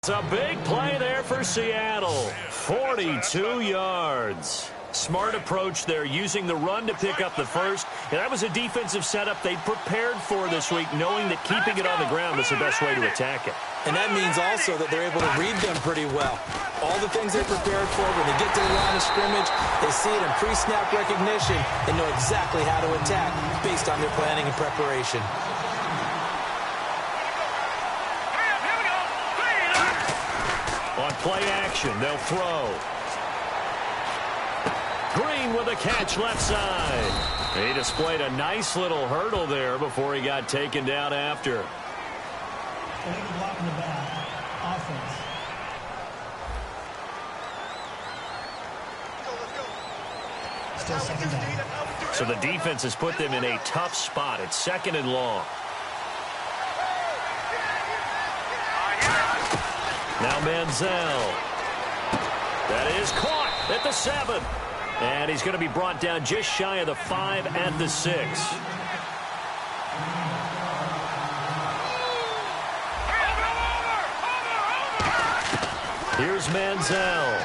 It's a big play there for Seattle. 42 yards. Smart approach there, using the run to pick up the first. And that was a defensive setup they prepared for this week, knowing that keeping it on the ground was the best way to attack it. And that means also that they're able to read them pretty well. All the things they prepared for, when they get to the line of scrimmage, they see it in pre-snap recognition and know exactly how to attack based on their planning and preparation. On play action, they'll throw. Green with a catch left side. He displayed a nice little hurdle there before he got taken down after. Block in the back. Offense. Still second down. So the defense has put them in a tough spot. It's 2nd and long. Now Manziel. That is caught at the 7. And he's going to be brought down just shy of the 5 at the 6. Here's Manziel.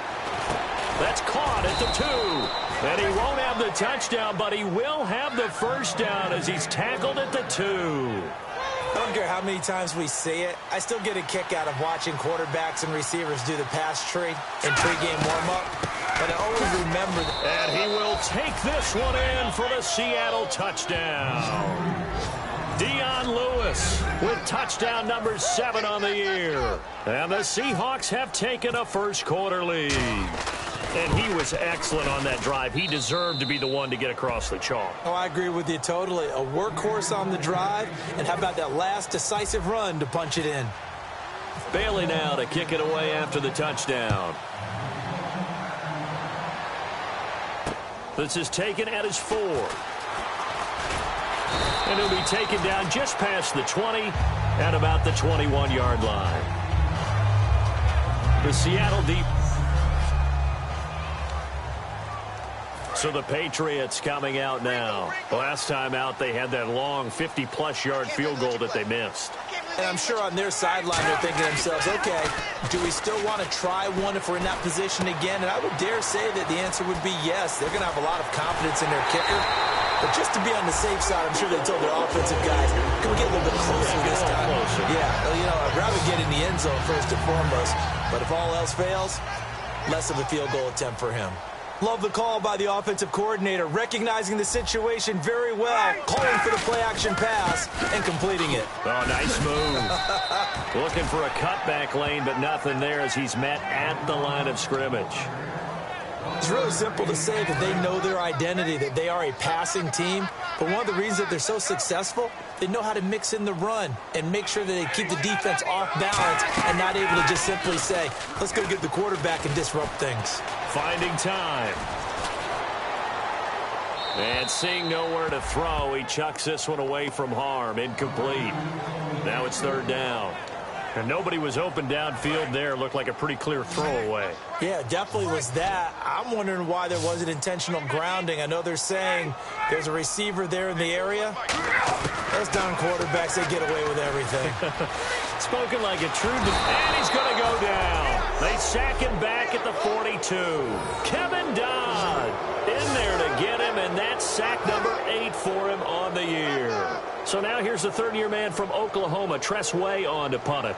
That's caught at the 2. And he won't have the touchdown, but he will have the first down as he's tackled at the 2. I don't care how many times we see it. I still get a kick out of watching quarterbacks and receivers do the pass tree in pregame warm-up. But I always remember that. And he will take this one in for the Seattle touchdown. Dion Lewis with touchdown number 7 on the year. And the Seahawks have taken a first-quarter lead. And he was excellent on that drive. He deserved to be the one to get across the chalk. Oh, I agree with you totally. A workhorse on the drive. And how about that last decisive run to punch it in? Bailey now to kick it away after the touchdown. This is taken at his 4. And he'll be taken down just past the 20 at about the 21-yard line. The Seattle deep. So the Patriots coming out now. Last time out, they had that long 50-plus yard field goal that they missed. And I'm sure on their sideline they're thinking to themselves, okay, do we still want to try one if we're in that position again? And I would dare say that the answer would be yes. They're going to have a lot of confidence in their kicker. But just to be on the safe side, I'm sure they told their offensive guys, can we get a little bit closer this time? Yeah, well, you know, I'd rather get in the end zone first and foremost. But if all else fails, less of a field goal attempt for him. Love the call by the offensive coordinator, recognizing the situation very well, calling for the play-action pass and completing it. Oh, nice move. Looking for a cutback lane, but nothing there as he's met at the line of scrimmage. It's really simple to say that they know their identity, that they are a passing team. But one of the reasons that they're so successful, they know how to mix in the run and make sure that they keep the defense off balance and not able to just simply say, let's go get the quarterback and disrupt things. Finding time. And seeing nowhere to throw, he chucks this one away from harm. Incomplete. Now it's 3rd down. And nobody was open downfield there. Looked like a pretty clear throwaway. Yeah, definitely was that. I'm wondering why there wasn't intentional grounding. I know they're saying there's a receiver there in the area. Those darn quarterbacks, they get away with everything. Spoken like a true... And he's going to go down. They sack him back at the 42. Kevin Dodd in there to get him, and that's sack number 8 for him on the year. So now here's the 3rd-year man from Oklahoma, Tress Way, on to punt it.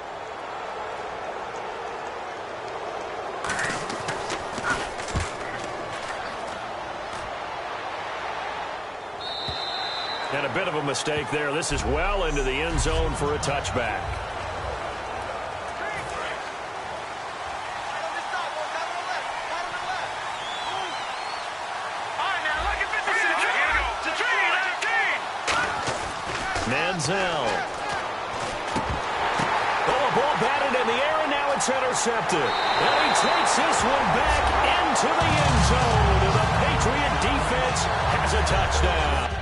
And a bit of a mistake there. This is well into the end zone for a touchback. Manziel. Oh, a ball batted in the air, and now it's intercepted. And he takes this one back into the end zone. And the Patriot defense has a touchdown.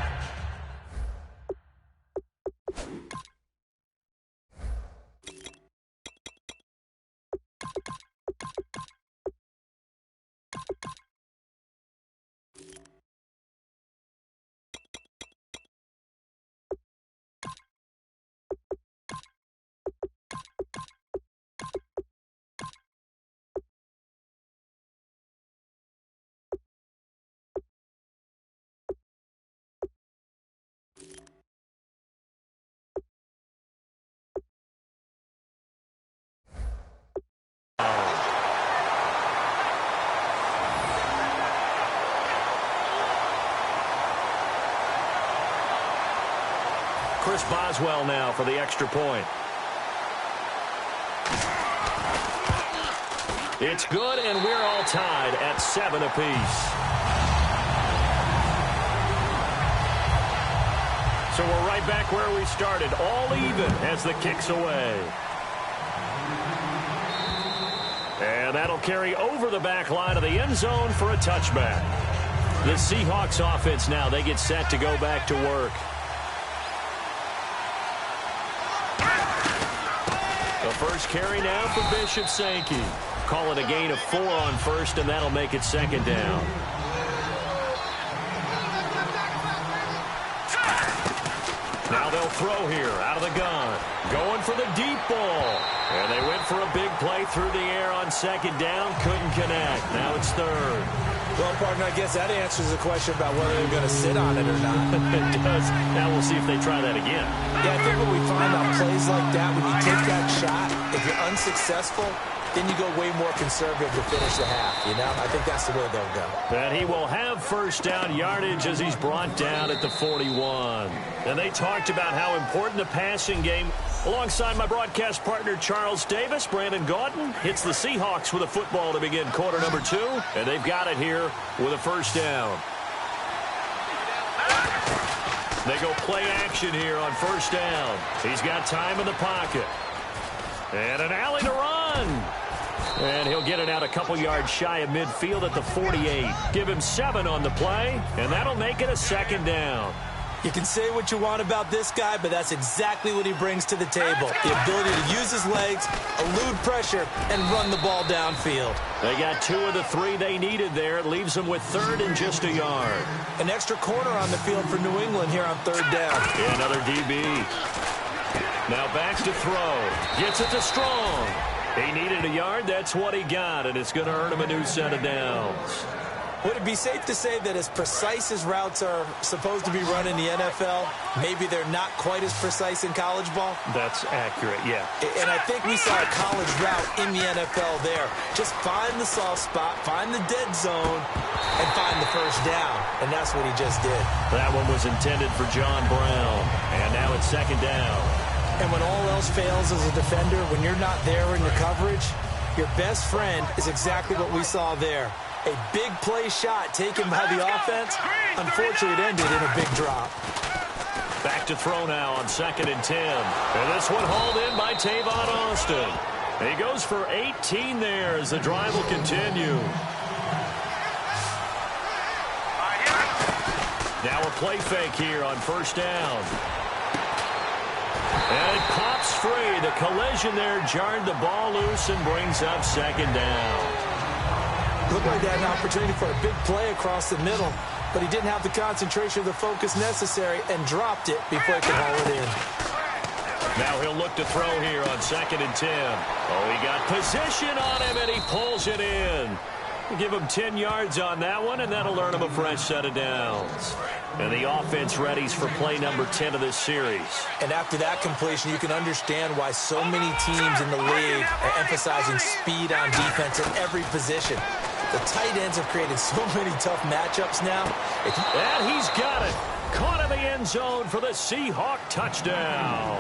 Chris Boswell now for the extra point. It's good, and we're all tied at 7 apiece. So we're right back where we started, all even as the kick's away. And that'll carry over the back line of the end zone for a touchback. The Seahawks offense now, they get set to go back to work. The first carry now for Bishop Sankey. Call it a gain of 4 on first, and that'll make it second down. Now they'll throw here out of the gun. Going for the deep ball. And they went for a big play through the air on second down. Couldn't connect. Now it's third. Well, partner, I guess that answers the question about whether they're going to sit on it or not. It does. Now we'll see if they try that again. Yeah, I think what we find on plays like that, when you take that shot, if you're unsuccessful, then you go way more conservative to finish the half, you know? I think that's the way they'll go. And he will have first down yardage as he's brought down at the 41. And they talked about how important the passing game. Alongside my broadcast partner, Charles Davis, Brandon Gaudin hits the Seahawks with a football to begin quarter number 2. And they've got it here with a first down. They go play action here on first down. He's got time in the pocket. And an alley to run. And he'll get it out a couple yards shy of midfield at the 48. Give him 7 on the play, and that'll make it a second down. You can say what you want about this guy, but that's exactly what he brings to the table. The ability to use his legs, elude pressure, and run the ball downfield. They got 2 of the 3 they needed there. It leaves them with third and just a yard. An extra corner on the field for New England here on third down. Yeah, another DB. Now back to throw. Gets it to Strong. He needed a yard. That's what he got, and it's going to earn him a new set of downs. Would it be safe to say that as precise as routes are supposed to be run in the NFL, maybe they're not quite as precise in college ball? That's accurate, yeah. And I think we saw a college route in the NFL there. Just find the soft spot, find the dead zone, and find the first down. And that's what he just did. That one was intended for John Brown. And now it's second down. And when all else fails as a defender, when you're not there in the coverage, your best friend is exactly what we saw there. A big play shot taken by the offense. Unfortunately, it ended in a big drop. Back to throw now on 2nd and 10. And this one hauled in by Tavon Austin. And he goes for 18 there as the drive will continue. Now a play fake here on first down. And it pops free. The collision there jarred the ball loose and brings up second down. Looked like they had an opportunity for a big play across the middle, but he didn't have the concentration or the focus necessary and dropped it before he could haul it in. Now he'll look to throw here on 2nd and 10. Oh, he got position on him, and he pulls it in. Give him 10 yards on that one, and that'll earn him a fresh set of downs. And the offense readies for play number 10 of this series. And after that completion, you can understand why so many teams in the league are emphasizing speed on defense at every position. The tight ends have created so many tough matchups now. And he's got it. Caught in the end zone for the Seahawk touchdown.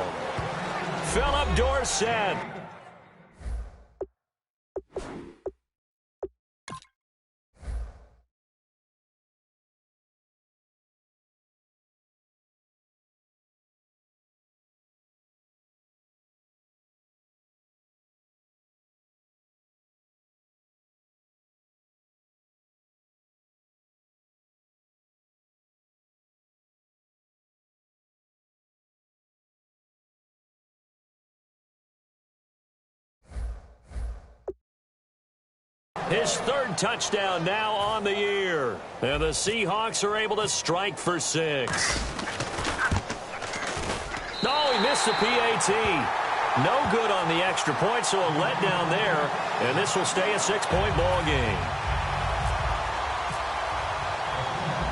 Philip Dorsett. His 3rd touchdown now on the year. And the Seahawks are able to strike for 6. Oh, he missed the PAT. No good on the extra point, so a letdown there. And this will stay a 6-point ball game.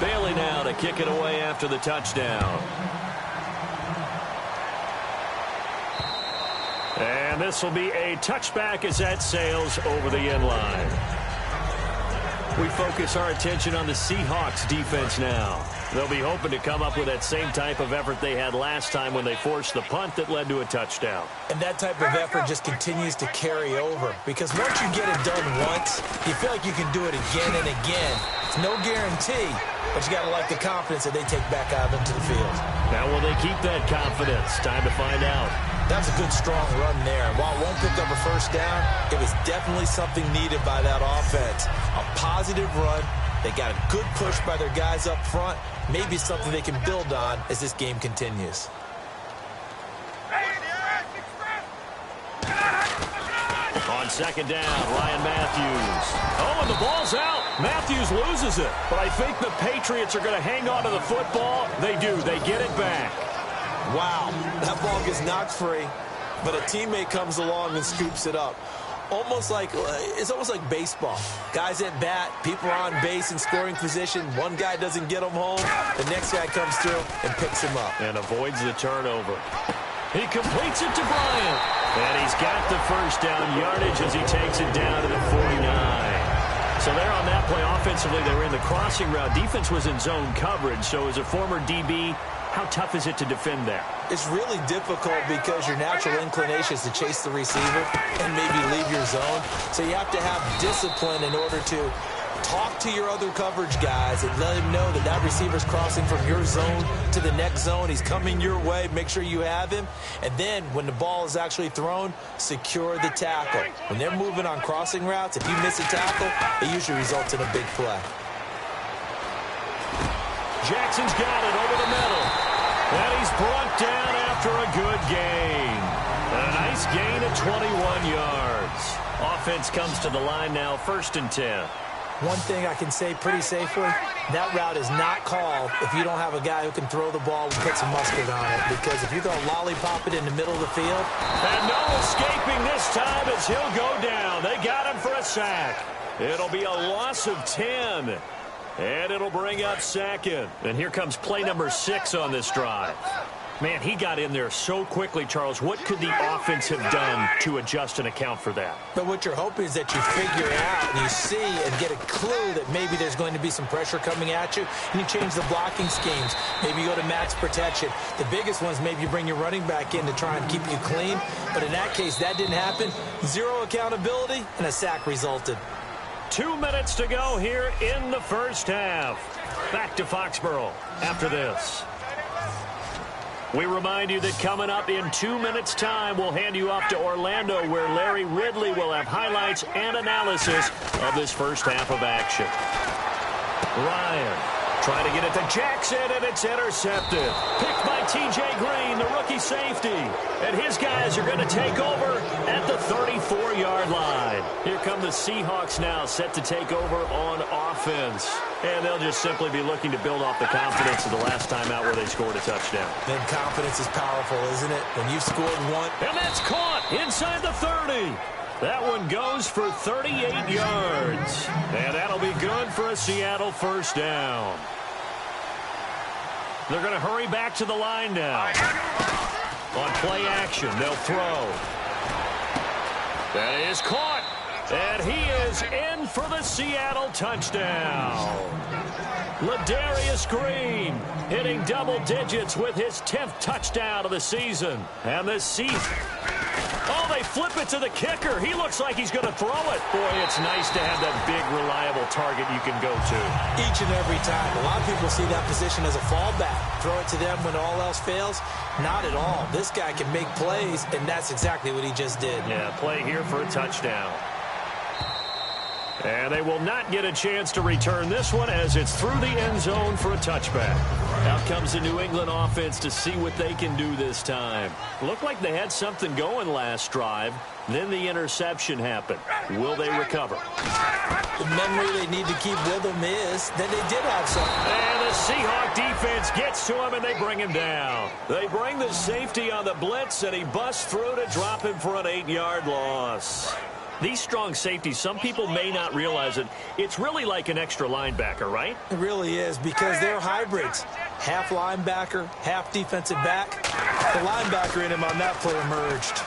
Bailey now to kick it away after the touchdown. And this will be a touchback as that sails over the end line. We focus our attention on the Seahawks defense now. They'll be hoping to come up with that same type of effort they had last time when they forced the punt that led to a touchdown. And that type of effort just continues to carry over, because once you get it done once, you feel like you can do it again and again. It's no guarantee, but you got to like the confidence that they take back out into the field. Now, will they keep that confidence? Time to find out. That's a good, strong run there. While it won't pick up a first down, it was definitely something needed by that offense. A positive run. They got a good push by their guys up front. Maybe something they can build on as this game continues. On second down, Ryan Matthews. Oh, and the ball's out. Matthews loses it. But I think the Patriots are going to hang on to the football. They do. They get it back. Wow, that ball gets knocked free, but a teammate comes along and scoops it up. It's almost like baseball. Guys at bat, people are on base in scoring position. One guy doesn't get him home. The next guy comes through and picks him up. And avoids the turnover. He completes it to Bryant. And he's got the first down yardage as he takes it down to the 49. So there on that play, offensively, they were in the crossing route. Defense was in zone coverage. So as a former DB, how tough is it to defend that? It's really difficult because your natural inclination is to chase the receiver and maybe leave your zone. So you have to have discipline in order to talk to your other coverage guys and let him know that that receiver's crossing from your zone to the next zone. He's coming your way. Make sure you have him. And then when the ball is actually thrown, secure the tackle. When they're moving on crossing routes, if you miss a tackle, it usually results in a big play. Jackson's got it over the middle. And he's brought down after a good gain. A nice gain of 21 yards. Offense comes to the line now, 1st and 10. One thing I can say pretty safely, that route is not called if you don't have a guy who can throw the ball and put some mustard on it. Because if you're going to lollipop it in the middle of the field. And no escaping this time as he'll go down. They got him for a sack. It'll be a loss of 10. And it'll bring up 2nd. And here comes play number 6 on this drive. Man, he got in there so quickly, Charles. What could the offense have done to adjust and account for that? But what you're hoping is that you figure out and you see and get a clue that maybe there's going to be some pressure coming at you, and you change the blocking schemes. Maybe you go to max protection. The biggest ones, maybe you bring your running back in to try and keep you clean. But in that case, that didn't happen. Zero accountability, and a sack resulted. 2 minutes to go here in the first half. Back to Foxborough after this. We remind you that coming up in 2 minutes' time, we'll hand you off to Orlando, where Larry Ridley will have highlights and analysis of this first half of action. Ryan trying to get it to Jackson, and it's intercepted. Picked by T.J. Green, the rookie safety. And his guys are going to take over at the 34-yard line. Here come the Seahawks now, set to take over on offense. And they'll just simply be looking to build off the confidence of the last time out where they scored a touchdown. Then confidence is powerful, isn't it? When you've scored one. And that's caught inside the 30. That one goes for 38 yards. And that'll be good for a Seattle first down. They're going to hurry back to the line now. On play action, they'll throw. That is caught. And he is in for the Seattle touchdown. Ladarius Green hitting double digits with his 10th touchdown of the season. And the Oh, they flip it to the kicker. He looks like he's going to throw it. Boy, it's nice to have that big, reliable target you can go to. Each and every time. A lot of people see that position as a fallback. Throw it to them when all else fails. Not at all. This guy can make plays, and that's exactly what he just did. Yeah, play here for a touchdown. And they will not get a chance to return this one as it's through the end zone for a touchback. Out comes the New England offense to see what they can do this time. Looked like they had something going last drive. Then the interception happened. Will they recover? The memory they need to keep with them is that they did have something. And the Seahawk defense gets to him, and they bring him down. They bring the safety on the blitz, and he busts through to drop him for an 8-yard loss. These strong safeties, some people may not realize it. It's really like an extra linebacker, right? It really is, because they're hybrids. Half linebacker, half defensive back. The linebacker in him on that play emerged.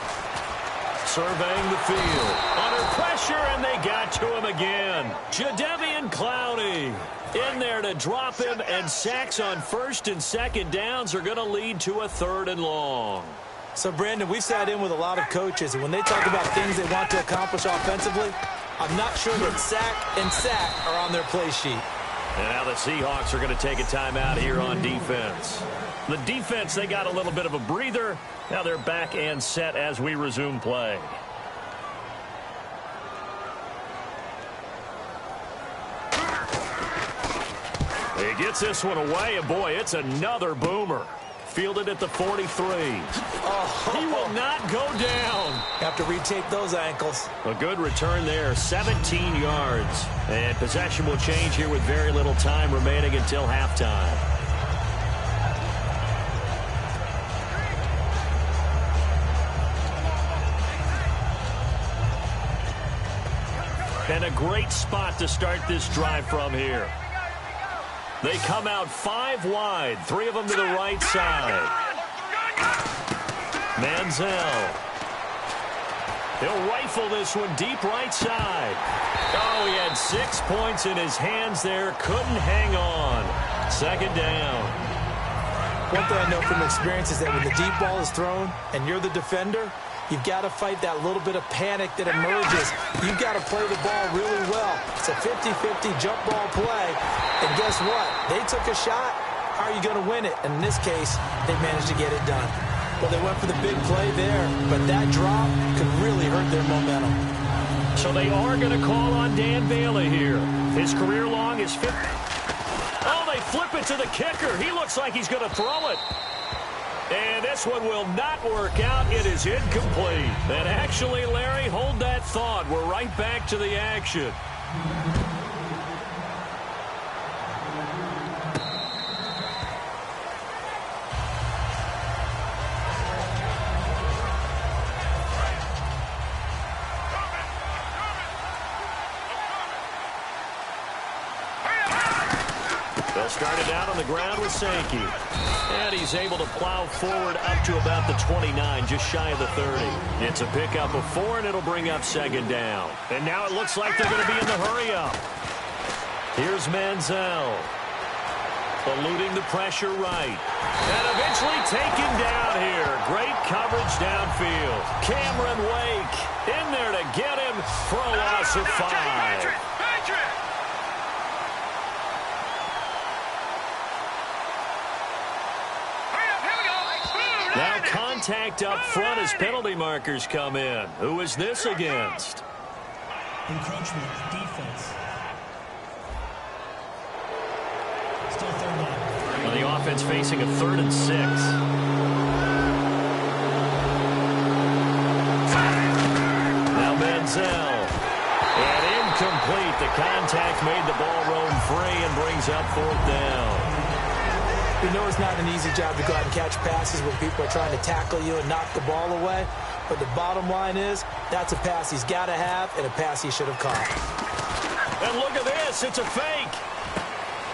surveying the field. Under pressure, and they got to him again. Jadeveon Clowney in there to drop him, and sacks on first and second downs are going to lead to a 3rd and long. So, Brandon, we've sat in with a lot of coaches, and when they talk about things they want to accomplish offensively, I'm not sure that sack and sack are on their play sheet. And now the Seahawks are going to take a timeout here on defense. The defense, they got a little bit of a breather. Now they're back and set as we resume play. He gets this one away, and boy, it's another boomer. Fielded at the 43. Oh, he will not go down. Have to retake those ankles. A good return there, 17 yards. And possession will change here with very little time remaining until halftime. And a great spot to start this drive from here. They come out 5 wide, 3 of them to the right side. Manziel. He'll rifle this one deep right side. Oh, he had 6 points in his hands there. Couldn't hang on. 2nd down. One thing I know from experience is that when the deep ball is thrown and you're the defender, you've got to fight that little bit of panic that emerges. You've got to play the ball really well. It's a 50-50 jump ball play. And guess what? They took a shot. How are you going to win it? And in this case, they managed to get it done. Well, they went for the big play there, but that drop could really hurt their momentum. So they are going to call on Dan Bailey here. His career long is 50. Oh, they flip it to the kicker. He looks like he's going to throw it. And this one will not work out. It is incomplete. And actually, Larry, hold that thought. We're right back to the action. They'll start it out on the ground with Sankey. And he's able to plow forward up to about the 29, just shy of the 30. It's a pickup of 4, and it'll bring up 2nd down. And now it looks like they're going to be in the hurry-up. Here's Manziel. Eluding the pressure right. And eventually taken down here. Great coverage downfield. Cameron Wake in there to get him for a loss of 5. Now contact up front as penalty markers come in. Who is this against? Encroachment, defense. Still 3rd down. Well, the offense facing a 3rd and 6. Now Manziel. And incomplete. The contact made the ball roam free and brings up 4th down. We know it's not an easy job to go out and catch passes when people are trying to tackle you and knock the ball away. But the bottom line is, that's a pass he's got to have and a pass he should have caught. And look at this. It's a fake.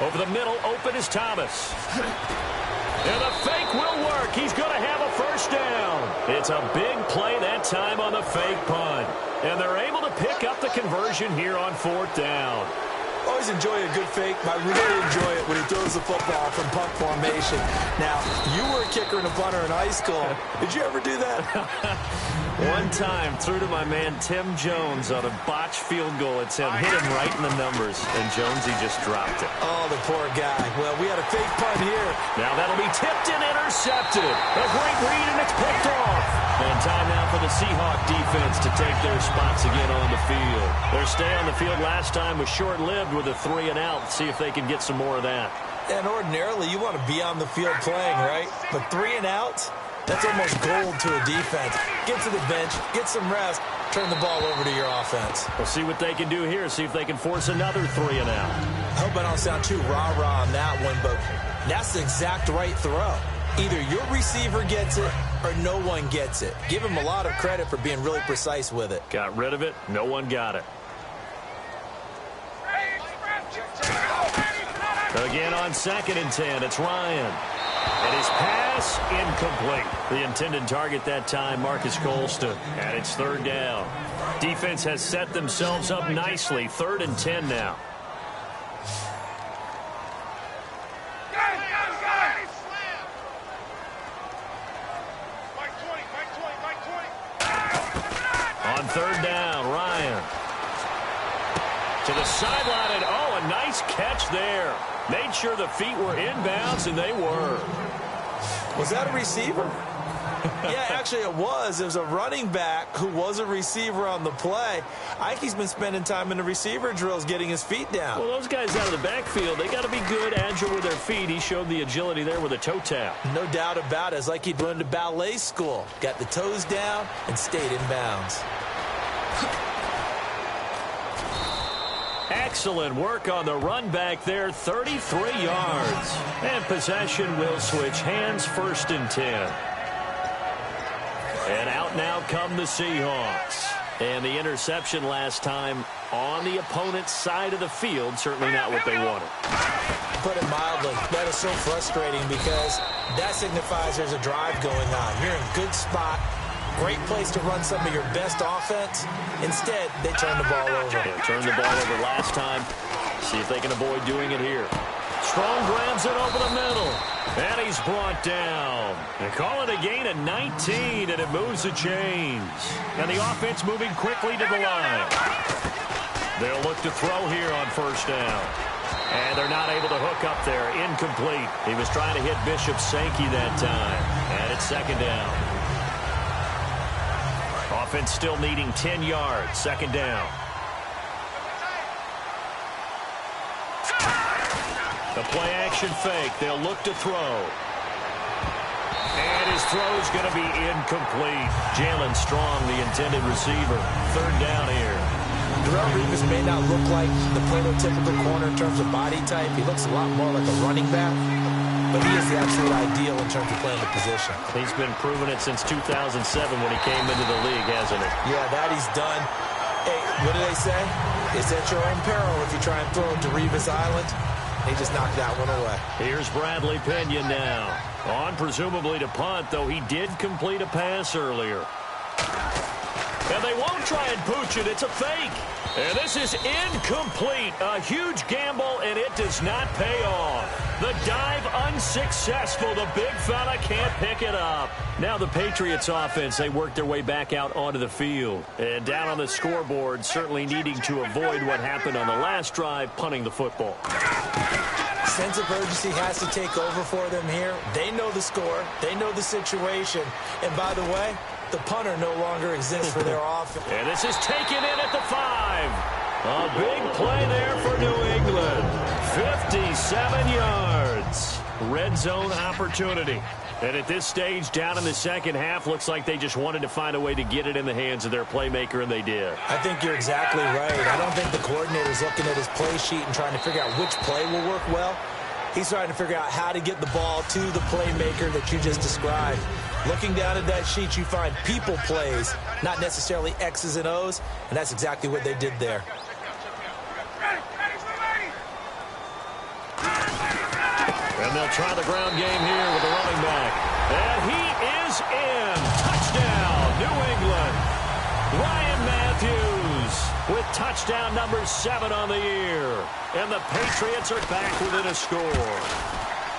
Over the middle, open is Thomas. And the fake will work. He's going to have a 1st down. It's a big play that time on the fake punt. And they're able to pick up the conversion here on 4th down. Always enjoy a good fake, but I really enjoy it when he throws the football from punt formation. Now, you were a kicker and a punter in high school. Did you ever do that? One time, threw to my man Tim Jones on a botched field goal. It said hit him right in the numbers, and Jonesy just dropped it. Oh, the poor guy. Well, we had a fake punt here. Now that'll be tipped and intercepted. A great read, and it's picked off. And time now for the Seahawk defense to take their spots again on the field. Their stay on the field last time was short-lived with a 3-and-out. See if they can get some more of that. And ordinarily, you want to be on the field playing, right? But 3-and-outs? That's almost gold to a defense. Get to the bench, get some rest, turn the ball over to your offense. We'll see what they can do here, see if they can force another 3-and-out. I hope I don't sound too rah-rah on that one, but that's the exact right throw. Either your receiver gets it or no one gets it. Give him a lot of credit for being really precise with it. Got rid of it. No one got it. Again on 2nd and 10, it's Ryan. And his pass incomplete. The intended target that time, Marcus Colston. And it's third down. Defense has set themselves up nicely. 3rd and 10 now. On 3rd down, Ryan. To the sideline, and a nice catch there. Made sure the feet were inbounds, and they were. Was that a receiver? Yeah, actually it was. It was a running back who was a receiver on the play. Ike's been spending time in the receiver drills getting his feet down. Well, those guys out of the backfield, they got to be good, agile with their feet. He showed the agility there with a toe tap. No doubt about it. It's like he'd learned to ballet school. Got the toes down and stayed in bounds. Excellent work on the run back there, 33 yards. And possession will switch hands, 1st and 10. And out now come the Seahawks. And the interception last time on the opponent's side of the field, certainly not what they wanted. Put it mildly, that is so frustrating because that signifies there's a drive going on. You're in a good spot. Great place to run some of your best offense. Instead, they turn the ball over. Yeah, turned the ball over last time. See if they can avoid doing it here. Strong grabs it over the middle. And he's brought down. They call it a gain of 19, and it moves the chains. And the offense moving quickly to the line. They'll look to throw here on 1st down. And they're not able to hook up there. Incomplete. He was trying to hit Bishop Sankey that time. And it's 2nd down. Offense still needing 10 yards. 2nd down. The play-action fake. They'll look to throw. And his throw's going to be incomplete. Jalen Strong, the intended receiver. 3rd down here. Darrelle Revis may not look like the prototypical corner in terms of body type. He looks a lot more like a running back. But he is the absolute ideal in terms of playing the position. He's been proving it since 2007 when he came into the league, hasn't he? Yeah, that he's done. Hey, what do they say? It's at your own peril if you try and throw it to Revis Island. He just knocked that one away. Here's Bradley Pinion now. On presumably to punt, though he did complete a pass earlier. And they won't try and pooch it. It's a fake. And this is incomplete. A huge gamble, and it does not pay off. The dive unsuccessful. The big fella can't pick it up. Now the Patriots offense, they work their way back out onto the field. And down on the scoreboard, certainly needing to avoid what happened on the last drive, punting the football. Sense of urgency has to take over for them here. They know the score. They know the situation. And by the way, the punter no longer exists for their offense. And this is taken in at the 5. A big play there for New England. 57 yards. Red zone opportunity. And at this stage, down in the 2nd half, looks like they just wanted to find a way to get it in the hands of their playmaker, and they did. I think you're exactly right. I don't think the coordinator's looking at his play sheet and trying to figure out which play will work well. He's trying to figure out how to get the ball to the playmaker that you just described. Looking down at that sheet, you find people plays, not necessarily X's and O's, and that's exactly what they did there. And they'll try the ground game here with the running back. And he is in. Touchdown, New England. Ryan Matthews with touchdown number 7 on the year. And the Patriots are back within a score.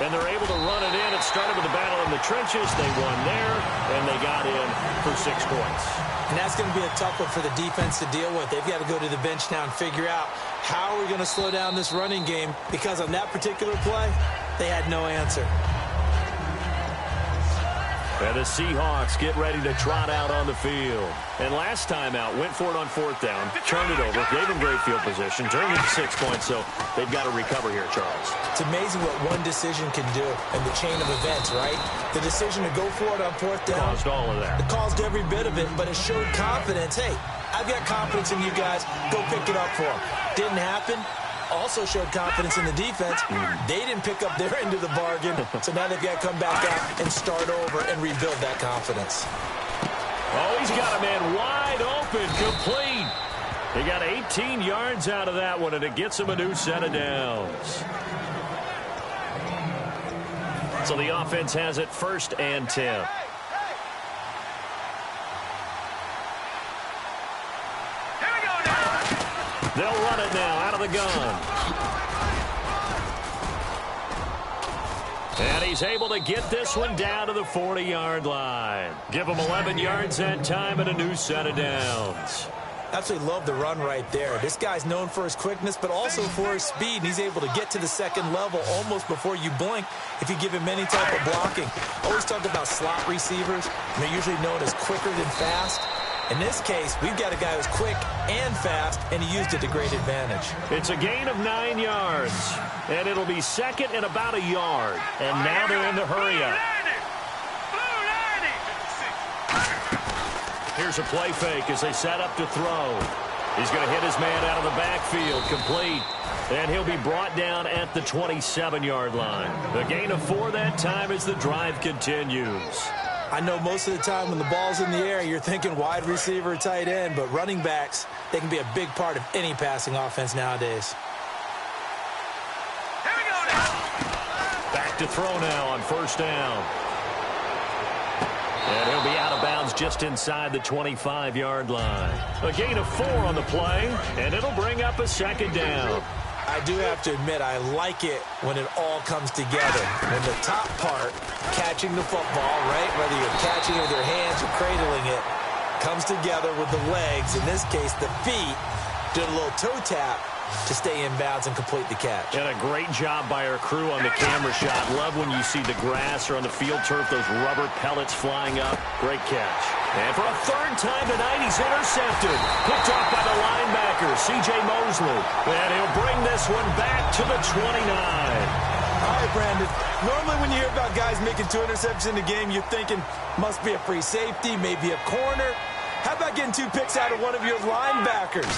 And they're able to run it in. It started with a battle in the trenches. They won there, and they got in for 6 points. And that's going to be a tough one for the defense to deal with. They've got to go to the bench now and figure out how are we going to slow down this running game, because on that particular play, they had no answer. And the Seahawks get ready to trot out on the field. And last time out, went for it on 4th down, turned it over, gave them great field position, turned it to 6 points, so they've got to recover here, Charles. It's amazing what one decision can do in the chain of events, right? The decision to go for it on 4th down. Caused all of that. It caused every bit of it, but it showed confidence. Hey, I've got confidence in you guys. Go pick it up for them. Didn't happen. Also showed confidence in the defense. They didn't pick up their end of the bargain, so now they've got to come back out and start over and rebuild that confidence. Oh, he's got a man wide open, complete. He got 18 yards out of that one, and it gets him a new set of downs. So the offense has it 1st and 10. They'll run it now out of the gun. And he's able to get this one down to the 40-yard line. Give him 11 yards that time and a new set of downs. Absolutely love the run right there. This guy's known for his quickness, but also for his speed. And he's able to get to the second level almost before you blink if you give him any type of blocking. Always talk about slot receivers. They're usually known as quicker than fast. In this case, we've got a guy who's quick and fast, and he used it to great advantage. It's a gain of 9 yards, and it'll be 2nd and about a yard. And now they're in the hurry-up. Here's a play fake as they set up to throw. He's going to hit his man out of the backfield, complete. And he'll be brought down at the 27-yard line. The gain of 4 that time as the drive continues. I know most of the time when the ball's in the air, you're thinking wide receiver, tight end, but running backs, they can be a big part of any passing offense nowadays. Here we go now. Back to throw now on 1st down. And he'll be out of bounds just inside the 25-yard line. A gain of 4 on the play, and it'll bring up a 2nd down. I do have to admit, I like it when it all comes together. When the top part, catching the football, right, whether you're catching it with your hands or cradling it, comes together with the legs, in this case the feet, did a little toe tap to stay in bounds and complete the catch. And a great job by our crew on the camera shot. Love when you see the grass or on the field turf, those rubber pellets flying up. Great catch. And for a 3rd time tonight, he's intercepted. Picked off by the linebacker, C.J. Mosley. And he'll bring this one back to the 29. All right, Brandon. Normally when you hear about guys making 2 interceptions in a game, you're thinking must be a free safety, maybe a corner. How about getting 2 picks out of one of your linebackers?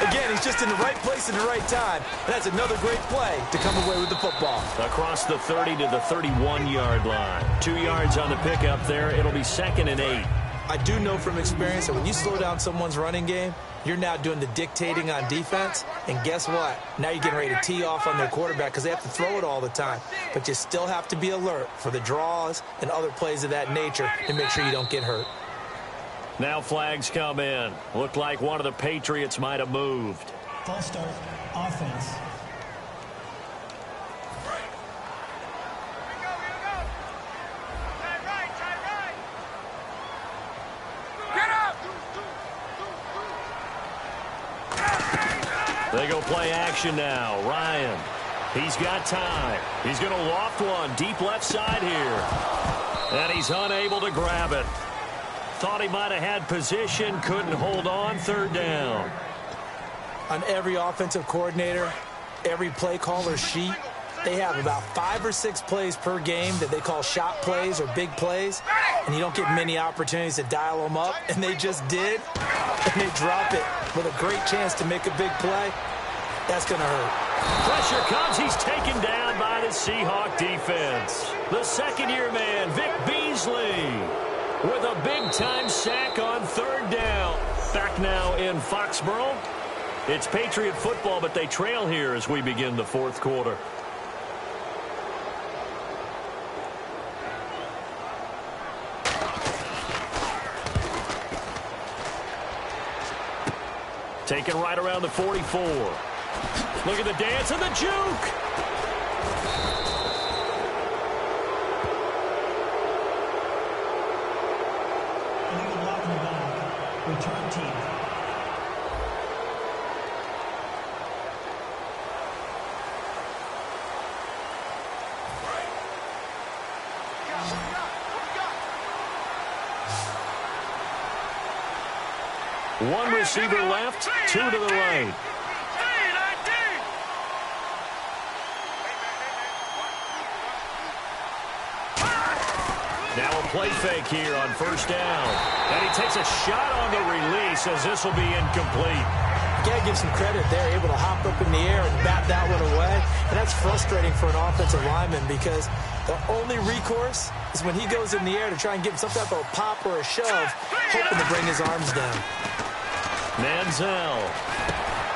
Again, he's just in the right place at the right time. And that's another great play to come away with the football. Across the 30 to the 31-yard line. 2 yards on the pickup there. It'll be 2nd and 8. I do know from experience that when you slow down someone's running game, you're now doing the dictating on defense. And guess what? Now you're getting ready to tee off on their quarterback because they have to throw it all the time. But you still have to be alert for the draws and other plays of that nature to make sure you don't get hurt. Now flags come in. Looked like one of the Patriots might have moved. False start, offense. They go play action now. Ryan, he's got time. He's going to loft one deep left side here. And he's unable to grab it. Thought he might have had position, couldn't hold on. 3rd down. On every offensive coordinator, every play caller sheet, they have about 5 or 6 plays per game that they call shot plays or big plays, and you don't get many opportunities to dial them up, and they just did, and they drop it with a great chance to make a big play. That's going to hurt. Pressure comes. He's taken down by the Seahawk defense. The second-year man, Vic Beasley, with a big-time sack on 3rd down. Back now in Foxborough. It's Patriot football, but they trail here as we begin the 4th quarter. Taken right around the 44. Look at the dance and the juke. Illegal block in the back. Return team. One receiver left, 2 to the right. Now a play fake here on 1st down. And he takes a shot on the release as this will be incomplete. You got to give some credit there, able to hop up in the air and bat that one away. And that's frustrating for an offensive lineman because the only recourse is when he goes in the air to try and give him some type of a pop or a shove, hoping to bring his arms down. Manziel.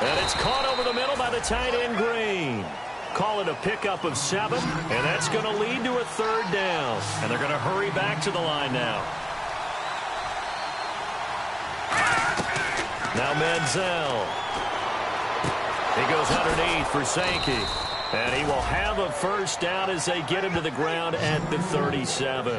And it's caught over the middle by the tight end Green. Call call it a pickup of 7, and that's going to lead to a 3rd down. And they're going to hurry back to the line now. Now Manziel. He goes underneath for Sankey. And he will have a 1st down as they get him to the ground at the 37.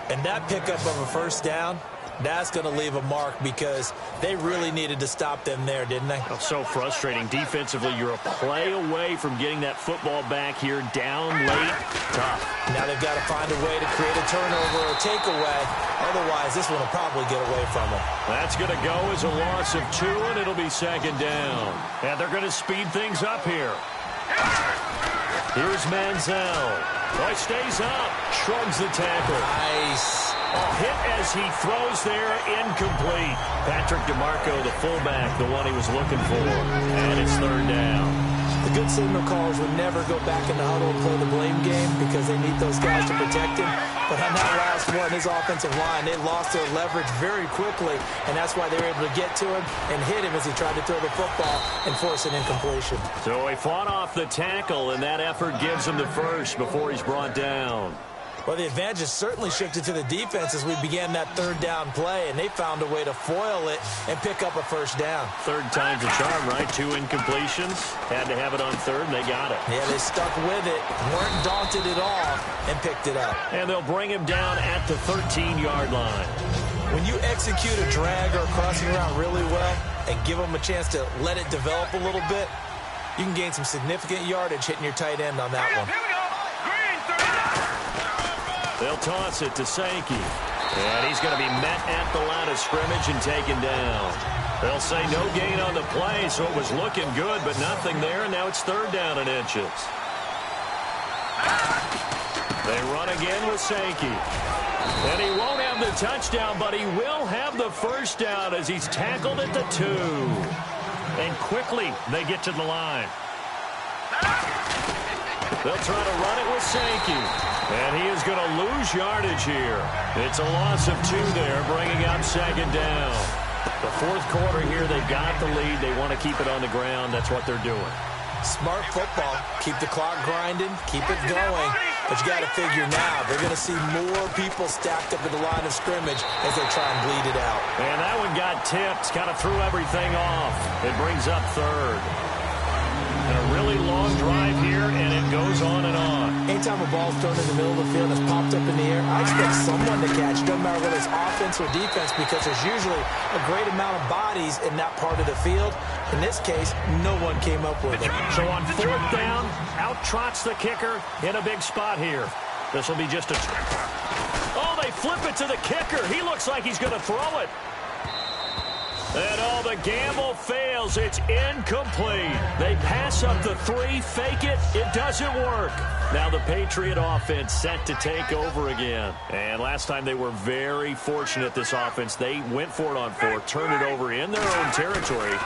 And that pickup of a 1st down, that's going to leave a mark because they really needed to stop them there, didn't they? Oh, so frustrating. Defensively, you're a play away from getting that football back here down late. Tough. Now they've got to find a way to create a turnover or takeaway. Otherwise, this one will probably get away from them. That's going to go as a loss of 2, and it'll be 2nd down. And they're going to speed things up here. Here's Manziel. Oh, he stays up. Shrugs the tackle. Nice. Hit as he throws there, incomplete. Patrick DeMarco, the fullback, the one he was looking for. And it's 3rd down. The good signal callers would never go back in the huddle and play the blame game because they need those guys to protect him. But on that last one, his offensive line, they lost their leverage very quickly, and that's why they were able to get to him and hit him as he tried to throw the football and force an incompletion. So he fought off the tackle, and that effort gives him the 1st before he's brought down. Well, the advantage has certainly shifted to the defense as we began that 3rd down play, and they found a way to foil it and pick up a 1st down. 3rd time's a charm, right? 2 incompletions. Had to have it on 3rd, and they got it. Yeah, they stuck with it, weren't daunted at all, and picked it up. And they'll bring him down at the 13-yard line. When you execute a drag or a crossing route really well and give them a chance to let it develop a little bit, you can gain some significant yardage hitting your tight end on that one. They'll toss it to Sankey. And he's going to be met at the line of scrimmage and taken down. They'll say no gain on the play, so it was looking good, but nothing there, and now it's 3rd down and inches. They run again with Sankey. And he won't have the touchdown, but he will have the 1st down as he's tackled at the 2. And quickly they get to the line. They'll try to run it with Sankey. And he is going to lose yardage here. It's a loss of 2 there, bringing up 2nd down. The 4th quarter here, they've got the lead. They want to keep it on the ground. That's what they're doing. Smart football. Keep the clock grinding. Keep it going. But you got to figure now, they're going to see more people stacked up at the line of scrimmage as they try and bleed it out. And that one got tipped. Kind of threw everything off. It brings up 3rd. And a really long drive here, and it goes on and on. Anytime a ball's thrown in the middle of the field and it's popped up in the air, I expect someone to catch. Doesn't matter whether it's offense or defense because there's usually a great amount of bodies in that part of the field. In this case, no one came up with it. So on 4th down, out trots the kicker in a big spot here. This will be just a... Oh, they flip it to the kicker. He looks like he's going to throw it. And the gamble fails. It's incomplete. They pass up the 3, fake it. It doesn't work. Now the Patriot offense set to take over again. And last time they were very fortunate, this offense. They went for it on 4, turned it over in their own territory,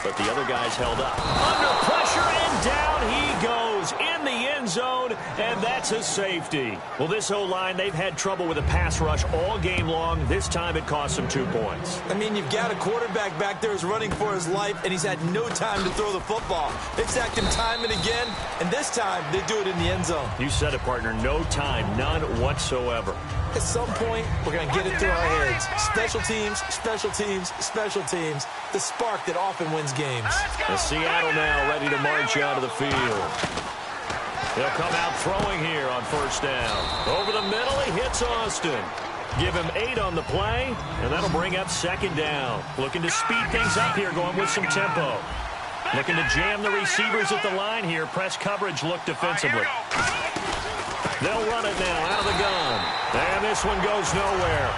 but the other guys held up. Under pressure, and down he goes in the end zone, and that's a safety. Well, this O-line, they've had trouble with a pass rush all game long. This time it cost them 2 points. I mean, you've got a quarterback back there who's running for his life, and he's had no time to throw the football. They've sacked him time and again, and this time they do it in the end zone. You said it, partner. No time, none whatsoever. At some point, we're going to get it through our heads. Special teams, special teams, special teams. The spark that often wins games. And Seattle now ready to march out of the field. They'll come out throwing here on 1st down. Over the middle, he hits Austin. Give him 8 on the play, and that'll bring up 2nd down. Looking to speed things up here, going with some tempo. Looking to jam the receivers at the line here. Press coverage look defensively. They'll run it now out of the gun. And this one goes nowhere.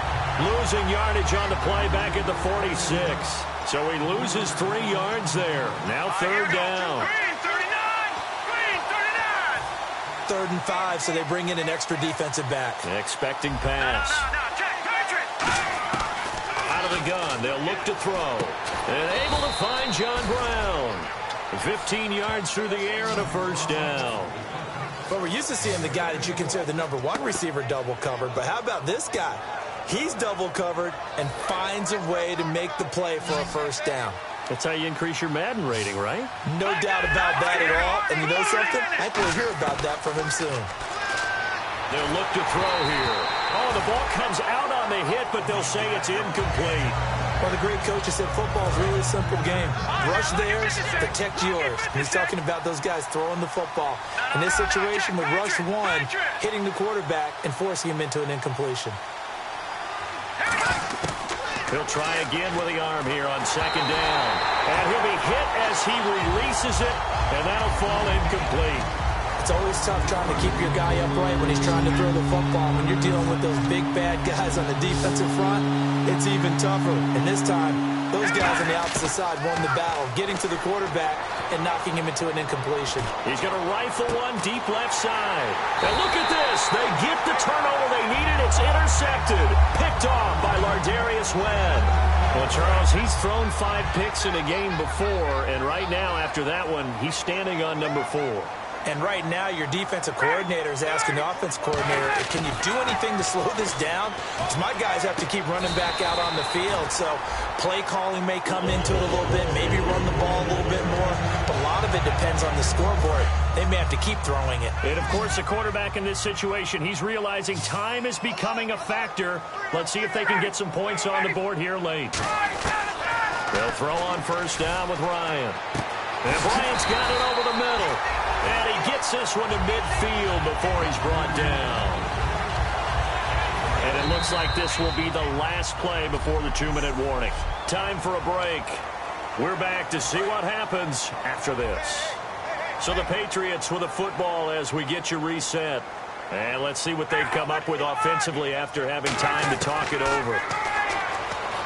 Losing yardage on the play back at the 46. So he loses 3 yards there. Now 3rd down. 3rd and 5, so they bring in an extra defensive back. Expecting pass. Out of the gun. They'll look to throw. And able to find John Brown. 15 yards through the air and a 1st down. But we're used to seeing the guy that you consider the #1 receiver double covered. But how about this guy? He's double covered and finds a way to make the play for a 1st down. That's how you increase your Madden rating, right? No doubt about that at all. And you know something? I think we'll hear about that from him soon. They'll look to throw here. Oh, the ball comes out on the hit, but they'll say it's incomplete. Well, the great coach has said football is really a simple game. Rush theirs, protect yours. And he's talking about those guys throwing the football. In this situation with rush one, hitting the quarterback and forcing him into an incompletion. He'll try again with the arm here on second down. And he'll be hit as he releases it, and that'll fall incomplete. It's always tough trying to keep your guy upright when he's trying to throw the football. When you're dealing with those big, bad guys on the defensive front, it's even tougher. And this time, those guys on the opposite side won the battle, getting to the quarterback and knocking him into an incompletion. He's going to rifle one deep left side. And look at this. They get the turnover they needed. It's intercepted. Picked off by Lardarius Webb. Well, Charles, he's thrown 5 picks in a game before, and right now, after that one, he's standing on number 4. And right now, your defensive coordinator is asking the offense coordinator, can you do anything to slow this down? Because my guys have to keep running back out on the field. So play calling may come into it a little bit, maybe run the ball a little bit more. But a lot of it depends on the scoreboard. They may have to keep throwing it. And, of course, the quarterback in this situation, he's realizing time is becoming a factor. Let's see if they can get some points on the board here late. They'll throw on first down with Ryan. And Bryant's got it over the middle. And he gets this one to midfield before he's brought down. And it looks like this will be the last play before the 2-minute warning. Time for a break. We're back to see what happens after this. So the Patriots with a football as we get you reset. And let's see what they've come up with offensively after having time to talk it over.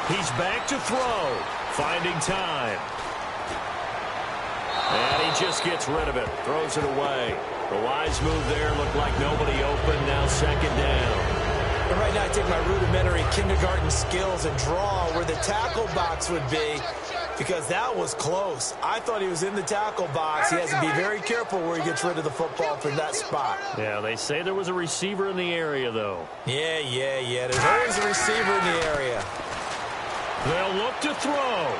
He's back to throw, finding time. And he just gets rid of it, throws it away. The wise move there, looked like nobody open, now second down. And right now I take my rudimentary kindergarten skills and draw where the tackle box would be, because that was close. I thought he was in the tackle box. He has to be very careful where he gets rid of the football from that spot. Yeah, they say there was a receiver in the area, though. Yeah. There's always a receiver in the area. They'll look to throw.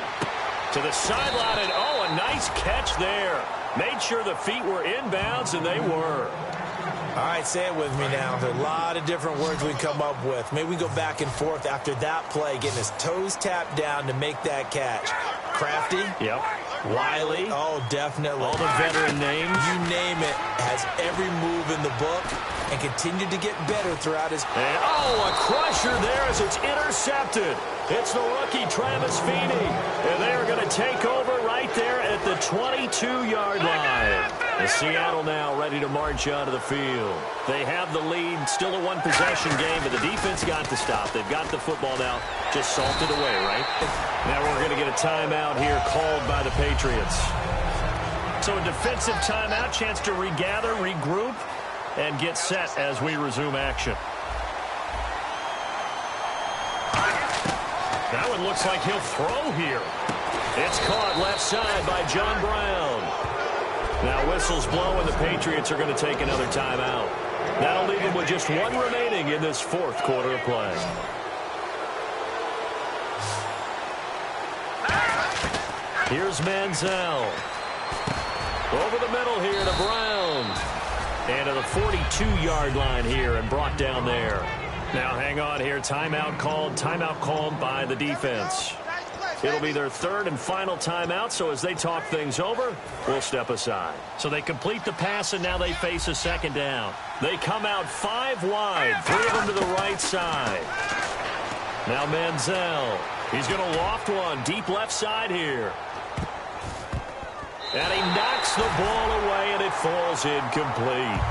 To the sideline, and oh, a nice catch there. Made sure the feet were inbounds, and they were. All right, say it with me now. There are a lot of different words we come up with. Maybe we go back and forth after that play, getting his toes tapped down to make that catch. Crafty. Yep. Wiley. Oh, definitely. All the veteran names. You name it. Has every move in the book and continued to get better throughout his... And, oh, a crusher there as it's intercepted. It's the rookie, Travis Feeney. And they are going to take over right there at the 22-yard line. And Seattle now ready to march onto the field. They have the lead, still a one-possession game, but the defense got to stop. They've got the football now, just salted away, right? Now we're going to get a timeout here called by the Patriots. So a defensive timeout, chance to regather, regroup, and get set as we resume action. That one looks like he'll throw here. It's caught left side by John Brown. Now whistles blow, and the Patriots are going to take another timeout. That'll leave them with just one remaining in this fourth quarter of play. Here's Manziel. Over the middle here to Brown. And to the 42-yard line here and brought down there. Now hang on here. Timeout called by the defense. It'll be their third and final timeout, so as they talk things over, we'll step aside. So they complete the pass, and now they face a second down. They come out 5 wide, 3 of them to the right side. Now Manziel. He's going to loft one deep left side here. And he knocks the ball away, and it falls incomplete.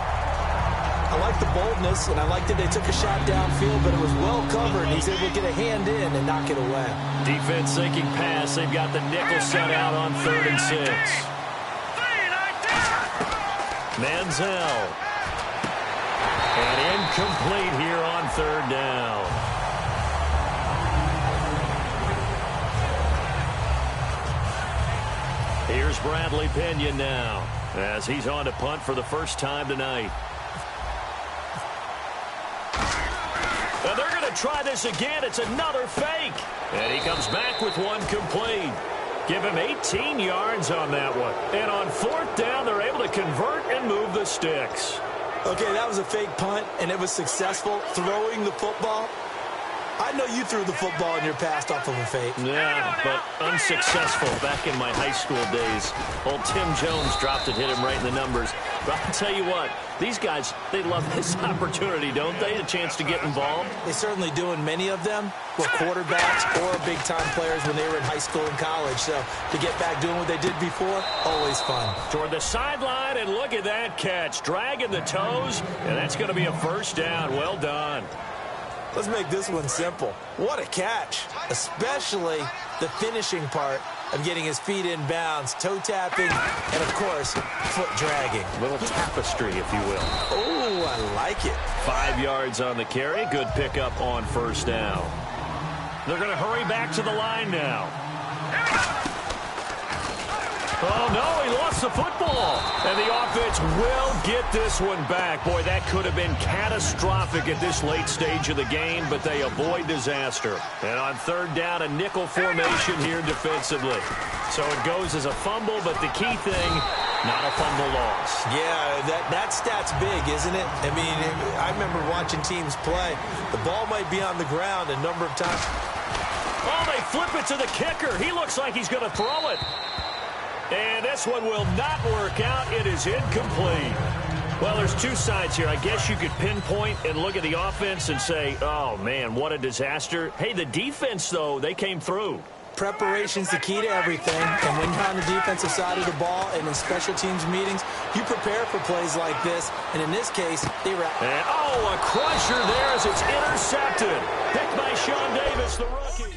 I like the boldness, and I like that they took a shot downfield, but it was well covered. He's able to get a hand in and knock it away. Defense thinking pass. They've got the nickel set out on 3rd and 6. Manziel. And incomplete here on 3rd down. Here's Bradley Pinion now as he's on to punt for the first time tonight. And they're going to try this again. It's another fake. And he comes back with one complete. Give him 18 yards on that one. And on fourth down, they're able to convert and move the sticks. Okay, that was a fake punt, and it was successful throwing the football. I know you threw the football in your past off of a fake. Yeah, but unsuccessful back in my high school days. Old Tim Jones dropped it, hit him right in the numbers. But I'll tell you what, these guys, they love this opportunity, don't they? The chance to get involved. They certainly do, and many of them were quarterbacks or big-time players when they were in high school and college. So to get back doing what they did before, always fun. Toward the sideline, and look at that catch. Dragging the toes, and that's going to be a first down. Well done. Let's make this one simple. What a catch, especially the finishing part of getting his feet in bounds, toe tapping, and, of course, foot dragging. A little tapestry, if you will. Oh, I like it. 5 yards on the carry. Good pickup on first down. They're going to hurry back to the line now. Oh, no, he lost the football. And the offense will get this one back. Boy, that could have been catastrophic at this late stage of the game, but they avoid disaster. And on third down, a nickel formation here defensively. So it goes as a fumble, but the key thing, not a fumble loss. Yeah, that stat's big, isn't it? I mean, I remember watching teams play. The ball might be on the ground a number of times. Oh, they flip it to the kicker. He looks like he's going to throw it. And this one will not work out. It is incomplete. Well, there's two sides here. I guess you could pinpoint and look at the offense and say, oh, man, what a disaster. Hey, the defense, though, they came through. Preparation's the key to everything. And when you're on the defensive side of the ball and in special teams meetings, you prepare for plays like this. And in this case, they were... And, oh, a crusher there as it's intercepted. Picked by Sean Davis, the rookie.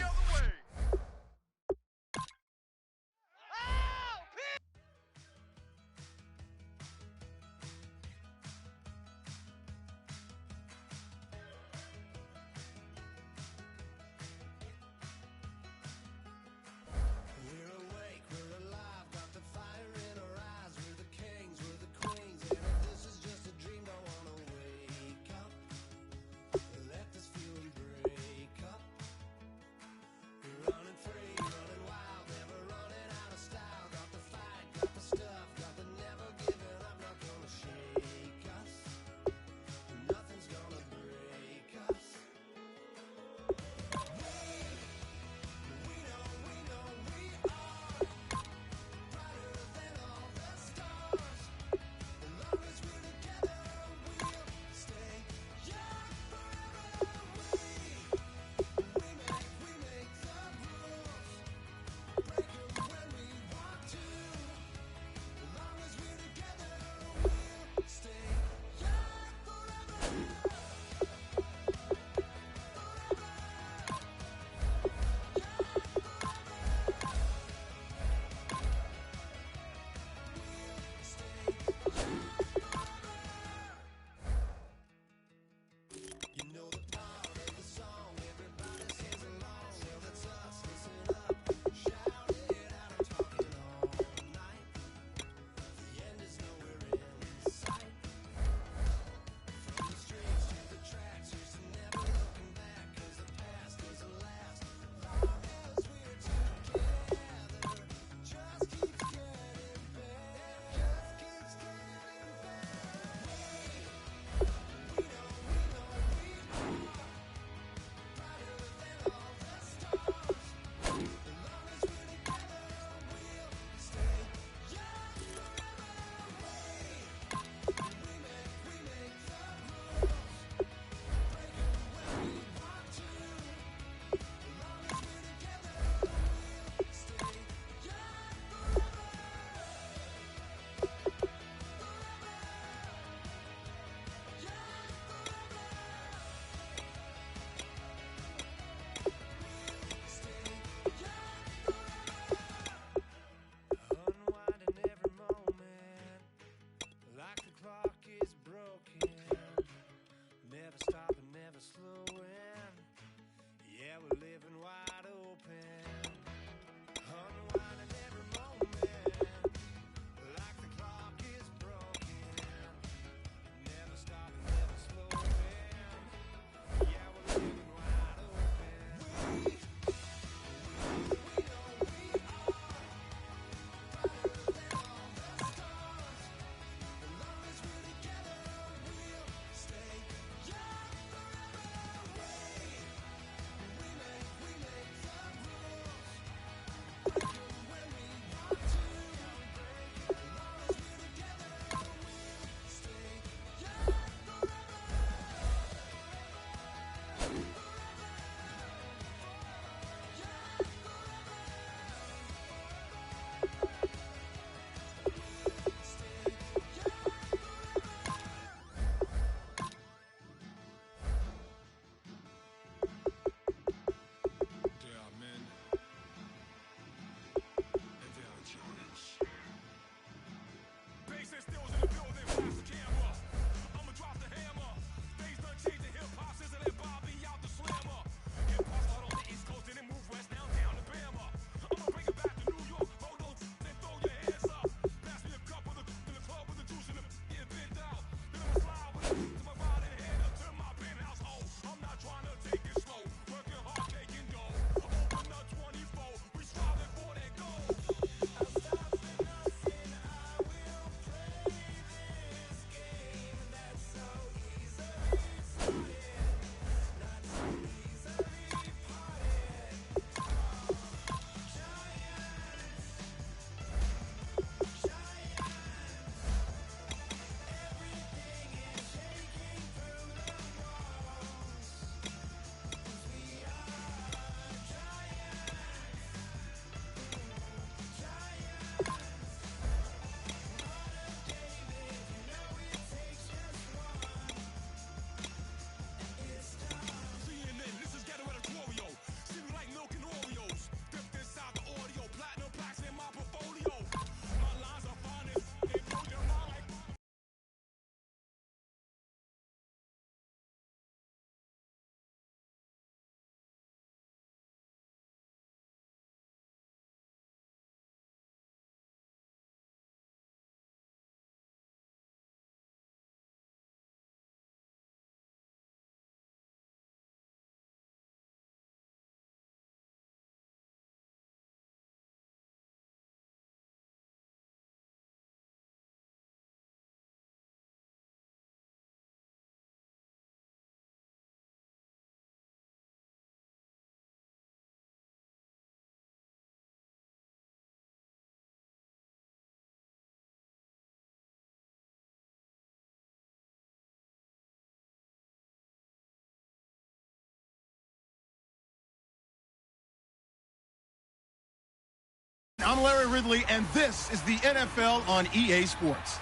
I'm Larry Ridley, and this is the NFL on EA Sports.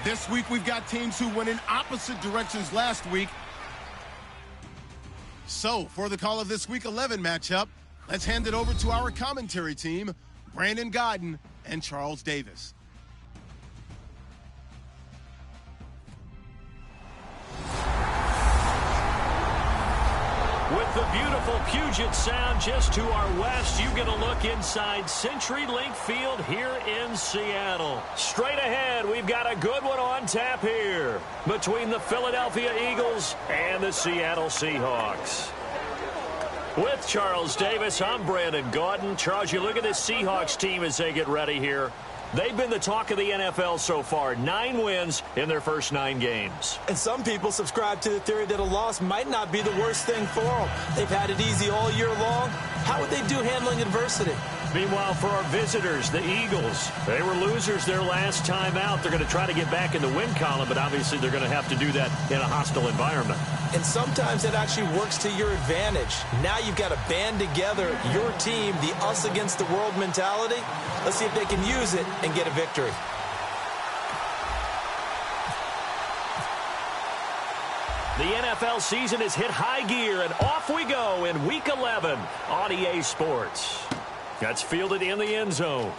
This week, we've got teams who went in opposite directions last week. So, for the call of this Week 11 matchup, let's hand it over to our commentary team, Brandon Godden and Charles Davis. With the beautiful Puget Sound just to our west, you get a look inside CenturyLink Field here in Seattle. Straight ahead, we've got a good one on tap here between the Philadelphia Eagles and the Seattle Seahawks. With Charles Davis, I'm Brandon Gaudin. Charles, you look at this Seahawks team as they get ready here. They've been the talk of the NFL so far. 9 wins in their first 9 games. And some people subscribe to the theory that a loss might not be the worst thing for them. They've had it easy all year long. How would they do handling adversity? Meanwhile, for our visitors, the Eagles, they were losers their last time out. They're going to try to get back in the win column, but obviously they're going to have to do that in a hostile environment. And sometimes that actually works to your advantage. Now you've got to band together your team, the us against the world mentality. Let's see if they can use it and get a victory. The NFL season has hit high gear, and off we go in Week 11 on EA Sports. That's fielded in the end zone.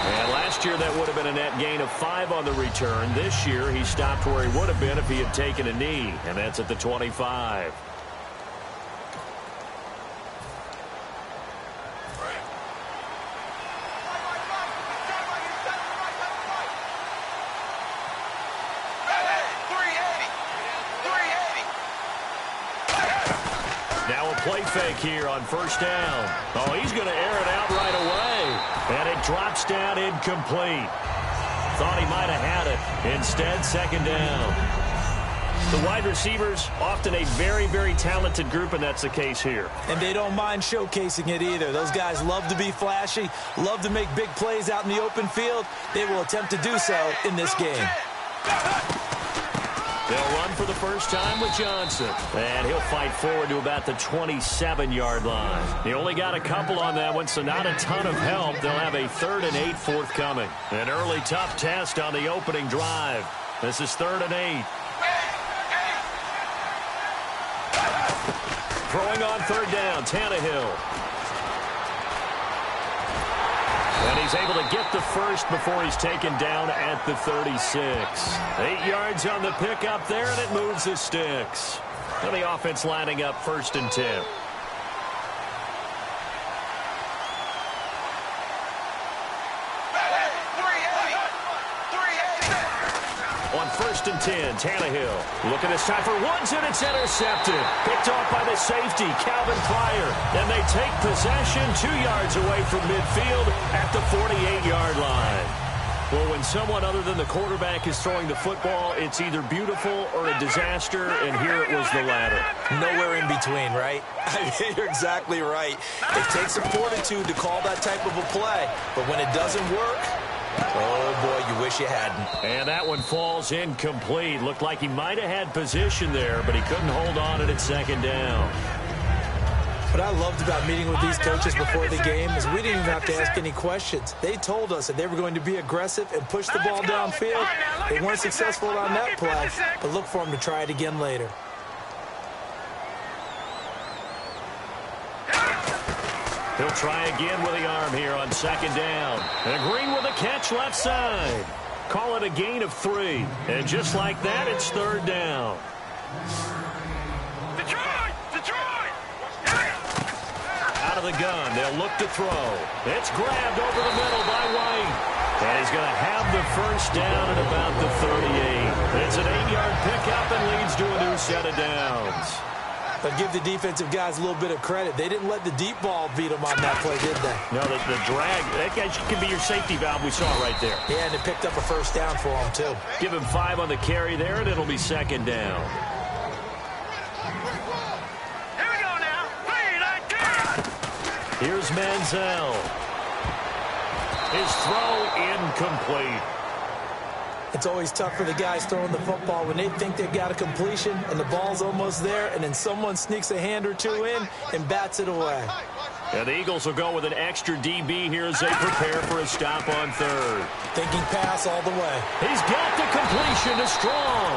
And last year, that would have been a net gain of 5 on the return. This year, he stopped where he would have been if he had taken a knee, and that's at the 25. Play fake here on first down. Oh, he's going to air it out right away. And it drops down incomplete. Thought he might have had it. Instead, second down. The wide receivers, often a very, very talented group, and that's the case here. And they don't mind showcasing it either. Those guys love to be flashy, love to make big plays out in the open field. They will attempt to do so in this game. They'll run for the first time with Johnson. And he'll fight forward to about the 27-yard line. He only got a couple on that one, so not a ton of help. They'll have a 3rd and 8 forthcoming. An early tough test on the opening drive. This is 3rd and 8. Throwing on 3rd down, Tannehill. And he's able to get the first before he's taken down at the 36. 8 yards on the pickup there, and it moves the sticks. And the offense lining up 1st and 10. On 1st and 10, Tannehill. Looking this time for Woods, and it's intercepted. Picked off by the safety, Calvin Pryor. And they take possession 2 yards away from midfield at the 48-yard line. Well, when someone other than the quarterback is throwing the football, it's either beautiful or a disaster, and here it was the latter. Nowhere in between, right? I mean, you're exactly right. It takes some fortitude to call that type of a play, but when it doesn't work, oh, boy, you wish you hadn't. And that one falls incomplete. Looked like he might have had position there, but he couldn't hold on at 2nd down. What I loved about meeting with these coaches before the game is we didn't even have to ask any questions. They told us that they were going to be aggressive and push the ball downfield. They weren't successful on that play, but look for them to try it again later. He'll try again with the arm here on 2nd down. And Green with a catch left side. Call it a gain of 3. And just like that, it's 3rd down. Out of the gun, they'll look to throw. It's grabbed over the middle by White. And he's going to have the first down at about the 38. It's an 8-yard pickup and leads to a new set of downs. But give the defensive guys a little bit of credit. They didn't let the deep ball beat them on that play, did they? No, the drag, that guy can be your safety valve. We saw it right there. Yeah, and it picked up a first down for him, too. Give him 5 on the carry there, and it'll be 2nd down. Here we go now. Play like that. Here's Manziel. His throw incomplete. It's always tough for the guys throwing the football when they think they've got a completion and the ball's almost there, and then someone sneaks a hand or two in and bats it away. And the Eagles will go with an extra DB here as they prepare for a stop on third. Thinking pass all the way. He's got the completion to Strong.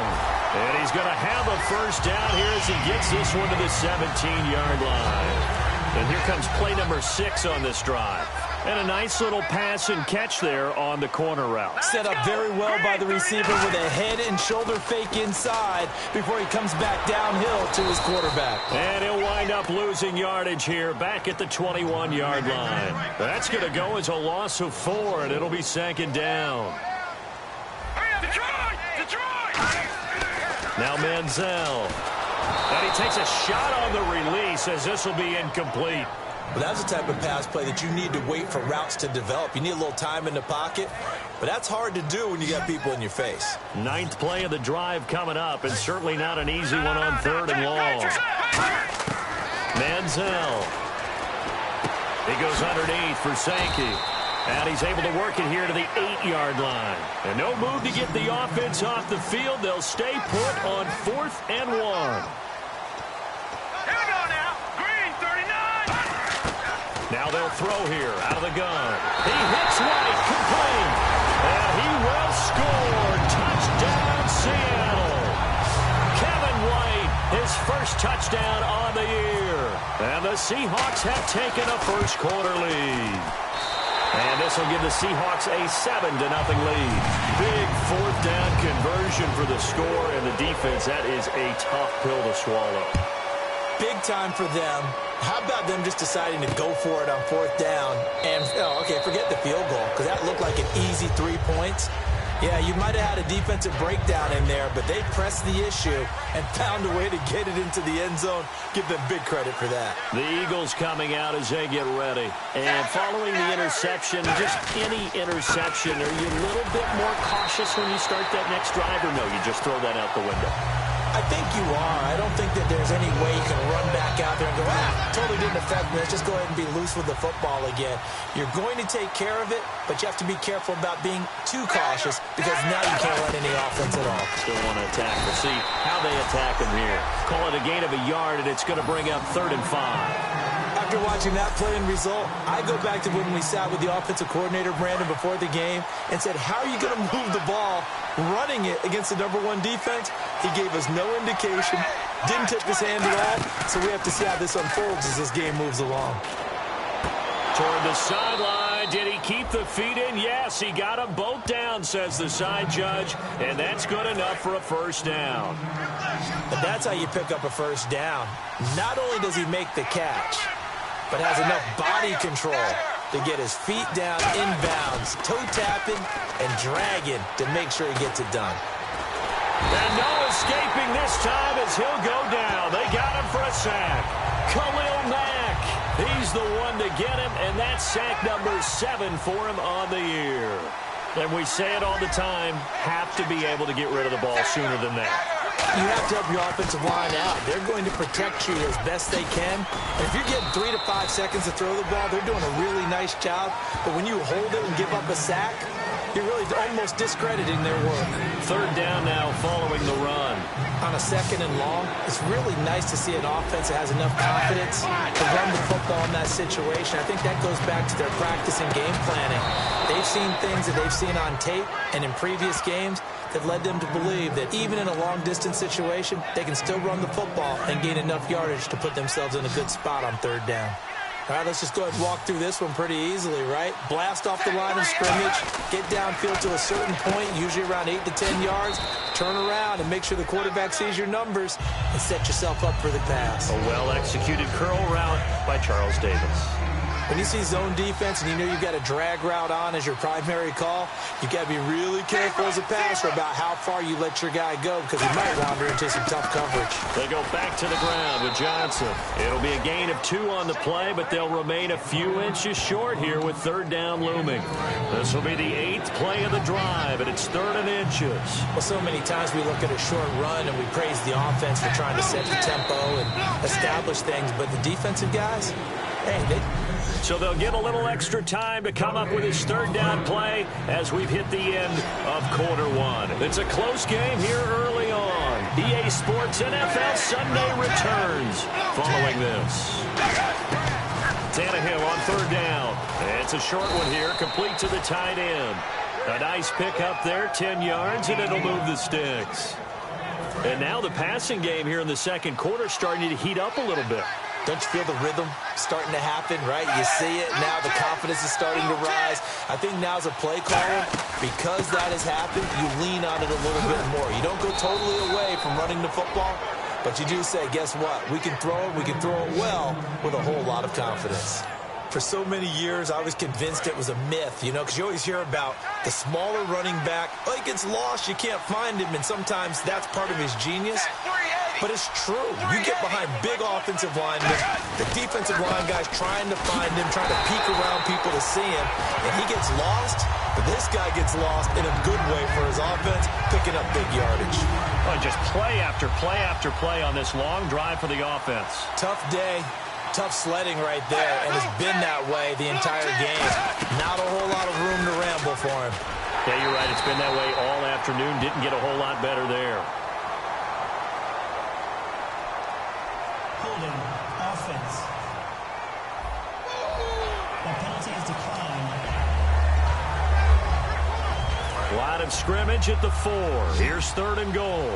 And he's going to have a first down here as he gets this one to the 17-yard line. And here comes play number 6 on this drive. And a nice little pass and catch there on the corner route. Set up very well by the receiver with a head and shoulder fake inside before he comes back downhill to his quarterback. And he'll wind up losing yardage here back at the 21-yard line. That's going to go as a loss of 4, and it'll be second down. Now Manziel. And he takes a shot on the release as this will be incomplete. But that's the type of pass play that you need to wait for routes to develop. You need a little time in the pocket, but that's hard to do when you got people in your face. 9th play of the drive coming up, and certainly not an easy one on 3rd and long. Manziel. He goes underneath for Sankey. And he's able to work it here to the 8-yard line. And no move to get the offense off the field. They'll stay put on 4th and 1. Now they'll throw here out of the gun. He hits White, complete. And he will score. Touchdown, Seattle. Kevin White, his first touchdown on the year. And the Seahawks have taken a first-quarter lead. And this will give the Seahawks a 7-0 lead. Big 4th down conversion for the score, and the defense, that is a tough pill to swallow. Big time for them. How about them just deciding to go for it on 4th down? And, okay, forget the field goal, because that looked like an easy 3 points. Yeah, you might have had a defensive breakdown in there, but they pressed the issue and found a way to get it into the end zone. Give them big credit for that. The Eagles coming out as they get ready. And following the interception, just any interception, are you a little bit more cautious when you start that next drive, or no, you just throw that out the window? I think you are. I don't think that there's any way you can run back out there and go, totally didn't affect me. Let's just go ahead and be loose with the football again. You're going to take care of it, but you have to be careful about being too cautious because now you can't run any offense at all. Still want to attack. We'll see how they attack them here. Call it a gain of a yard, and it's going to bring up 3rd and 5. After watching that play and result, I go back to when we sat with the offensive coordinator, Brandon, before the game and said, how are you going to move the ball running it against the #1 defense? He gave us no indication, didn't tip his hand at all, so we have to see how this unfolds as this game moves along. Toward the sideline, did he keep the feet in? Yes, he got them both down, says the side judge, and that's good enough for a first down. And that's how you pick up a first down. Not only does he make the catch, but has enough body control to get his feet down inbounds, toe tapping and dragging to make sure he gets it done. And no escaping this time as he'll go down. They got him for a sack. Khalil Mack, he's the one to get him, and that's sack number 7 for him on the year. And we say it all the time, have to be able to get rid of the ball sooner than that. You have to help your offensive line out. They're going to protect you as best they can. And if you're getting 3 to 5 seconds to throw the ball, they're doing a really nice job. But when you hold it and give up a sack, you're really almost discrediting their work. 3rd down now following the run. On a 2nd and long, it's really nice to see an offense that has enough confidence to run the football in that situation. I think that goes back to their practice and game planning. They've seen things that they've seen on tape and in previous games that led them to believe that even in a long-distance situation, they can still run the football and gain enough yardage to put themselves in a good spot on 3rd down. All right, let's just go ahead and walk through this one pretty easily, right? Blast off the line of scrimmage, get downfield to a certain point, usually around 8 to 10 yards, turn around and make sure the quarterback sees your numbers and set yourself up for the pass. A well-executed curl route by Charles Davis. When you see zone defense and you know you've got a drag route on as your primary call, you've got to be really careful as a passer about how far you let your guy go because he might wander into some tough coverage. They go back to the ground with Johnson. It'll be a gain of 2 on the play, but they'll remain a few inches short here with 3rd down looming. This will be the 8th play of the drive, and it's 3rd and inches. Well, so many times we look at a short run and we praise the offense for trying to set the tempo and establish things, but the defensive guys, hey, so they'll get a little extra time to come up with his 3rd down play as we've hit the end of Q1. It's a close game here early on. EA Sports NFL Sunday returns following this. Tannehill on third down. It's a short one here, complete to the tight end. A nice pick up there, 10 yards, and it'll move the sticks. And now the passing game here in the second quarter starting to heat up a little bit. Don't you feel the rhythm starting to happen, right? You see it. Now the confidence is starting to rise. I think now as a play caller, because that has happened, you lean on it a little bit more. You don't go totally away from running the football, but you do say, guess what? We can throw it. We can throw it well with a whole lot of confidence. For so many years, I was convinced it was a myth, you know, because you always hear about the smaller running back. Oh, he gets lost. You can't find him, and sometimes that's part of his genius. But it's true. You get behind big offensive linemen, the defensive line guys trying to find him, trying to peek around people to see him, and he gets lost. But this guy gets lost in a good way for his offense, picking up big yardage. Oh, just play after play after play on this long drive for the offense. Tough day. Tough sledding right there, and it's been that way the entire game. Not a whole lot of room to ramble for him. Yeah, you're right. It's been that way all afternoon. Didn't get a whole lot better there. Holding offense. The penalty is declined. Line of scrimmage at the 4. Here's third and goal.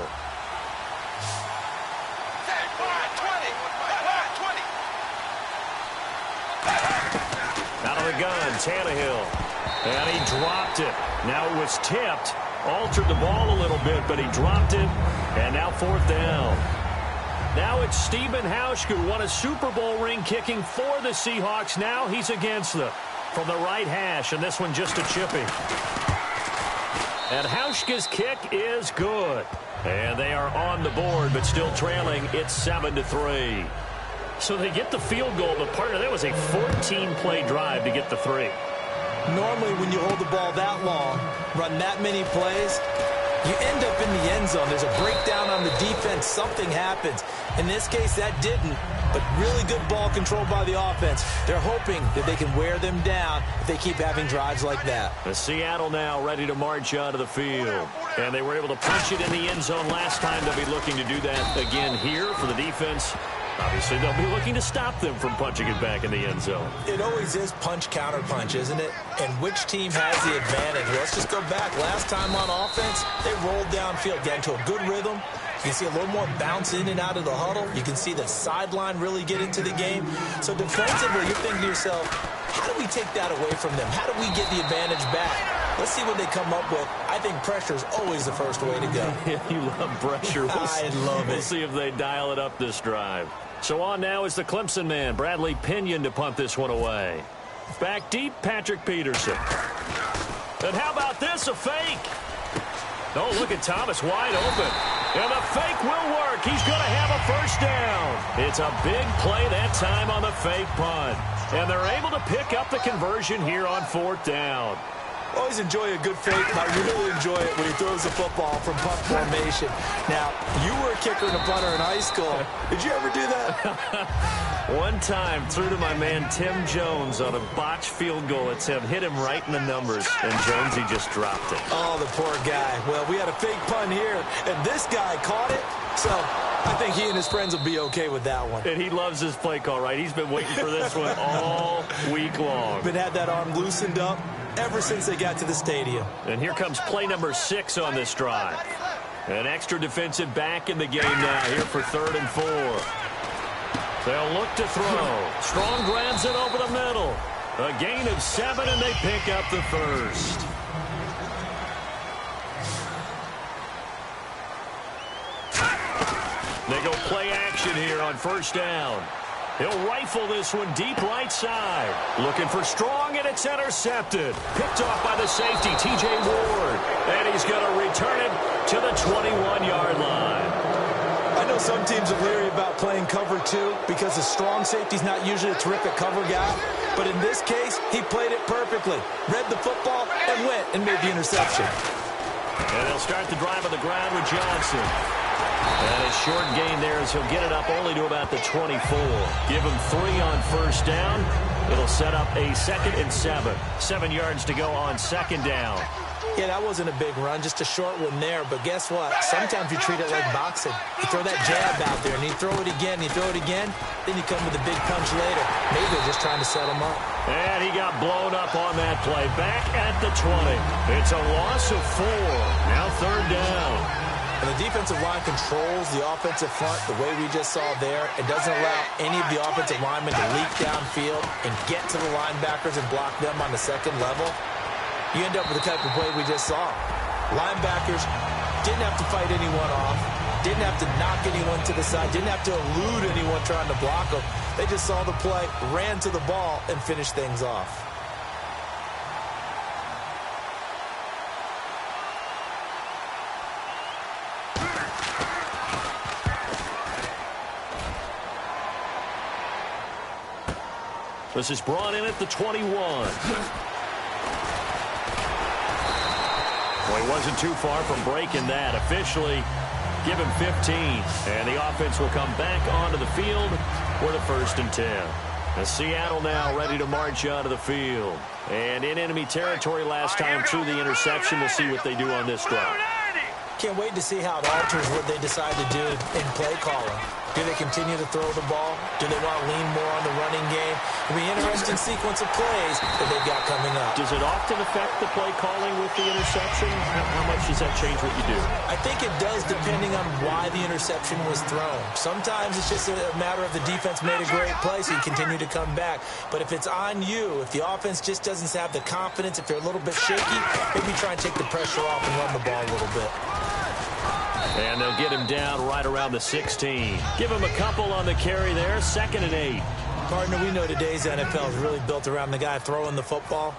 Out of the gun, Tannehill. And he dropped it. Now it was tipped. Altered the ball a little bit, but he dropped it. And now fourth down. Now it's Stephen Hauschka, who won a Super Bowl ring kicking for the Seahawks. Now he's against them from the right hash, and this one just a chipping. And Hauschka's kick is good. And they are on the board, but still trailing. It's 7-3. So they get the field goal, but partner, that was a 14-play drive to get the 3. Normally, when you hold the ball that long, run that many plays, you end up in the end zone. There's a breakdown on the defense. Something happens. In this case, that didn't, but really good ball control by the offense. They're hoping that they can wear them down if they keep having drives like that. The Seattle now ready to march onto the field. And they were able to punch it in the end zone last time. They'll be looking to do that again here for the defense. Obviously, they'll be looking to stop them from punching it back in the end zone. It always is punch, counter punch, isn't it? And which team has the advantage? Let's just go back. Last time on offense, they rolled downfield, got into a good rhythm. You can see a little more bounce in and out of the huddle. You can see the sideline really get into the game. So defensively, you're thinking to yourself, how do we take that away from them? How do we get the advantage back? Let's see what they come up with. I think pressure is always the first way to go. You love pressure. I love it. We'll see if they dial it up this drive. So on now is the Clemson man, Bradley Pinion, to punt this one away. Back deep, Patrick Peterson. And how about this, a fake? Oh, look at Thomas wide open. And the fake will work. He's going to have a first down. It's a big play that time on the fake punt. And they're able to pick up the conversion here on fourth down. Always enjoy a good fake. I really enjoy it when he throws the football from punt formation. Now, you were a kicker and a punter in high school. Did you ever do that? One time, threw to my man Tim Jones on a botched field goal. It's hit him right in the numbers, and Jonesy just dropped it. Oh, the poor guy. Well, we had a fake punt here, and this guy caught it. So I think he and his friends will be okay with that one. And he loves his play call, right? He's been waiting for this one all week long. Been had that arm loosened up ever since they got to the stadium. And here comes play number 6 on this drive. An extra defensive back in the game now here for 3rd and 4. They'll look to throw. Strong grabs it over the middle. A gain of 7, and they pick up the first. They go play action here on first down. He'll rifle this one deep right side. Looking for Strong, and it's intercepted. Picked off by the safety, T.J. Ward. And he's going to return it to the 21-yard line. I know some teams are leery about playing cover 2 because the strong safety's not usually a terrific cover guy. But in this case, he played it perfectly. Read the football and went and made the interception. And they'll start the drive on the ground with Johnson. And a short gain there as he'll get it up only to about the 24. Give him 3 on first down. It'll set up a 2nd and 7. 7 yards to go on second down. Yeah, that wasn't a big run, just a short one there. But guess what? Sometimes you treat it like boxing. You throw that jab out there, and you throw it again, you throw it again, then you come with a big punch later. Maybe they're just trying to set him up. And he got blown up on that play. Back at the 20. It's a loss of 4. Now third down. And the defensive line controls the offensive front the way we just saw there. It doesn't allow any of the offensive linemen to leak downfield and get to the linebackers and block them on the second level. You end up with the type of play we just saw. Linebackers didn't have to fight anyone off, didn't have to knock anyone to the side, didn't have to elude anyone trying to block them. They just saw the play, ran to the ball, and finished things off. This is brought in at the 21. Well, he wasn't too far from breaking that. Officially, give him 15. And the offense will come back onto the field with a 1st and 10. Now Seattle now ready to march onto the field. And in enemy territory last time through the interception. We'll see what they do on this drive. Can't wait to see how it alters what they decide to do in play calling. Do they continue to throw the ball? Do they want to lean more on the running game? It'll be an interesting sequence of plays that they've got coming up. Does it often affect the play calling with the interception? How much does that change what you do? I think it does depending on why the interception was thrown. Sometimes it's just a matter of the defense made a great play, so you continue to come back. But if it's on you, if the offense just doesn't have the confidence, if they're a little bit shaky, maybe try and take the pressure off and run the ball a little bit. And they'll get him down right around the 16. Give him a couple on the carry there. 2nd and 8. Partner, we know today's NFL is really built around the guy throwing the football.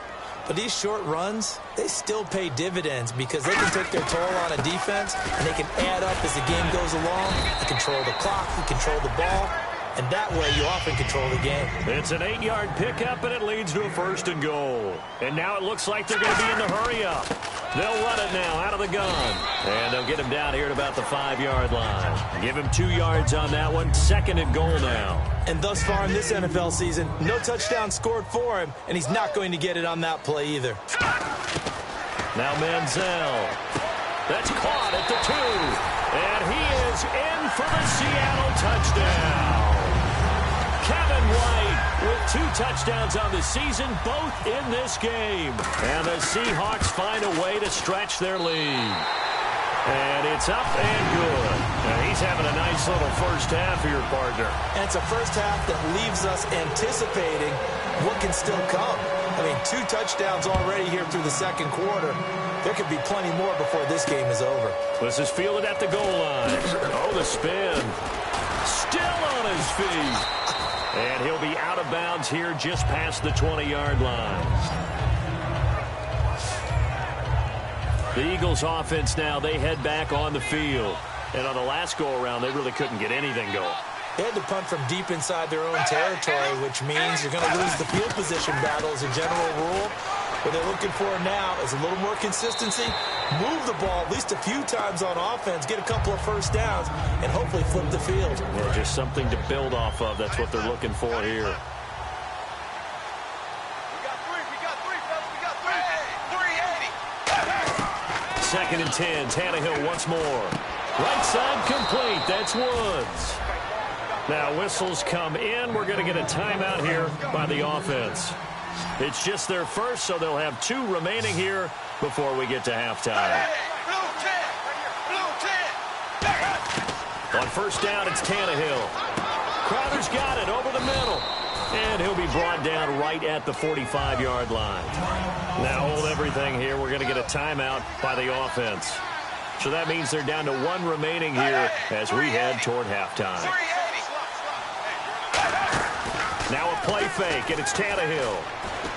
But these short runs, they still pay dividends because they can take their toll on a defense, and they can add up as the game goes along. You control the clock, you control the ball, and that way you often control the game. It's an 8-yard pickup, and it leads to a 1st and goal. And now it looks like they're going to be in the hurry-up. They'll run it now out of the gun. And they'll get him down here at about the 5-yard line. Give him 2 yards on that one. 2nd and goal now. And thus far in this NFL season, no touchdown scored for him, and he's not going to get it on that play either. Now Manziel. That's caught at the 2. And he is in for the Seattle touchdown. Kevin White with 2 touchdowns on the season, both in this game. And the Seahawks find a way to stretch their lead. And it's up and good. And he's having a nice little first half here, partner. And it's a first half that leaves us anticipating what can still come. I mean, 2 touchdowns already here through the second quarter. There could be plenty more before this game is over. This is fielded at the goal line. Oh, the spin. Still on his feet. And he'll be out of bounds here just past the 20-yard line. The Eagles offense now, they head back on the field. And on the last go-around, they really couldn't get anything going. They had to punt from deep inside their own territory, which means you're going to lose the field position battle as a general rule. What they're looking for now is a little more consistency, move the ball at least a few times on offense, get a couple of first downs, and hopefully flip the field. Yeah, just something to build off of. That's what they're looking for here. We got three, fellas. We got three. 380. 2nd and 10. Tannehill once more. Right side complete. That's Woods. Now whistles come in. We're going to get a timeout here by the offense. It's just their first, so they'll have 2 remaining here before we get to halftime. On first down, it's Tannehill. Crowder's got it over the middle. And he'll be brought down right at the 45-yard line. Now hold everything here. We're going to get a timeout by the offense. So that means they're down to 1 remaining here as we head toward halftime. Now a play fake, and it's Tannehill.